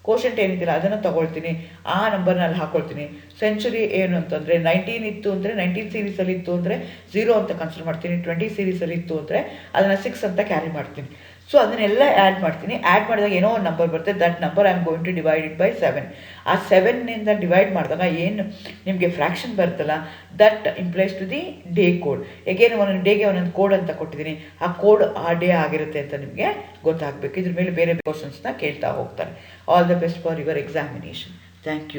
Speaker 1: quotient ಏನಿದ್ದಿಲ್ಲ ಅದನ್ನು ತೊಗೊಳ್ತೀನಿ, ಆ ನಂಬರ್ನ ಅಲ್ಲಿ ಹಾಕ್ಕೊಳ್ತೀನಿ. ಸೆಂಚುರಿ ಏನು ಅಂತಂದರೆ 19 ಇತ್ತು ಅಂದರೆ 19 ಸೀರೀಸಲ್ಲಿ ಇತ್ತು ಅಂದರೆ 0 ಅಂತ ಕನ್ಸಿಡರ್ ಮಾಡ್ತೀನಿ. 20 ಸೀರೀಸಲ್ಲಿ ಇತ್ತು ಅಂದರೆ ಅದನ್ನು 6 ಅಂತ ಕ್ಯಾರಿ ಮಾಡ್ತೀನಿ. ಸೊ ಅದನ್ನೆಲ್ಲ ಆ್ಯಡ್ ಮಾಡ್ತೀನಿ. ಆ್ಯಡ್ ಮಾಡಿದಾಗ ಏನೋ ಒಂದು ನಂಬರ್ ಬರುತ್ತೆ, that number I am going to divide it by 7. ಆ 7ನಿಂದ ಡಿವೈಡ್ ಮಾಡಿದಾಗ ಏನು ನಿಮಗೆ ಫ್ರ್ಯಾಕ್ಷನ್ ಬರುತ್ತಲ್ಲ, that implies to the day code. ಏಕೆಂದರೆ ಒಂದೊಂದು ಡೇಗೆ ಒಂದೊಂದು ಕೋಡ್ ಅಂತ ಕೊಟ್ಟಿದ್ದೀನಿ, ಆ ಕೋಡ್ ಆ ಡೇ ಆಗಿರುತ್ತೆ ಅಂತ ನಿಮಗೆ ಗೊತ್ತಾಗಬೇಕು. ಇದ್ರ ಮೇಲೆ ಬೇರೆ ಕ್ವಶನ್ಸ್ನ ಕೇಳ್ತಾ ಹೋಗ್ತಾರೆ. All the best for your examination. Thank you.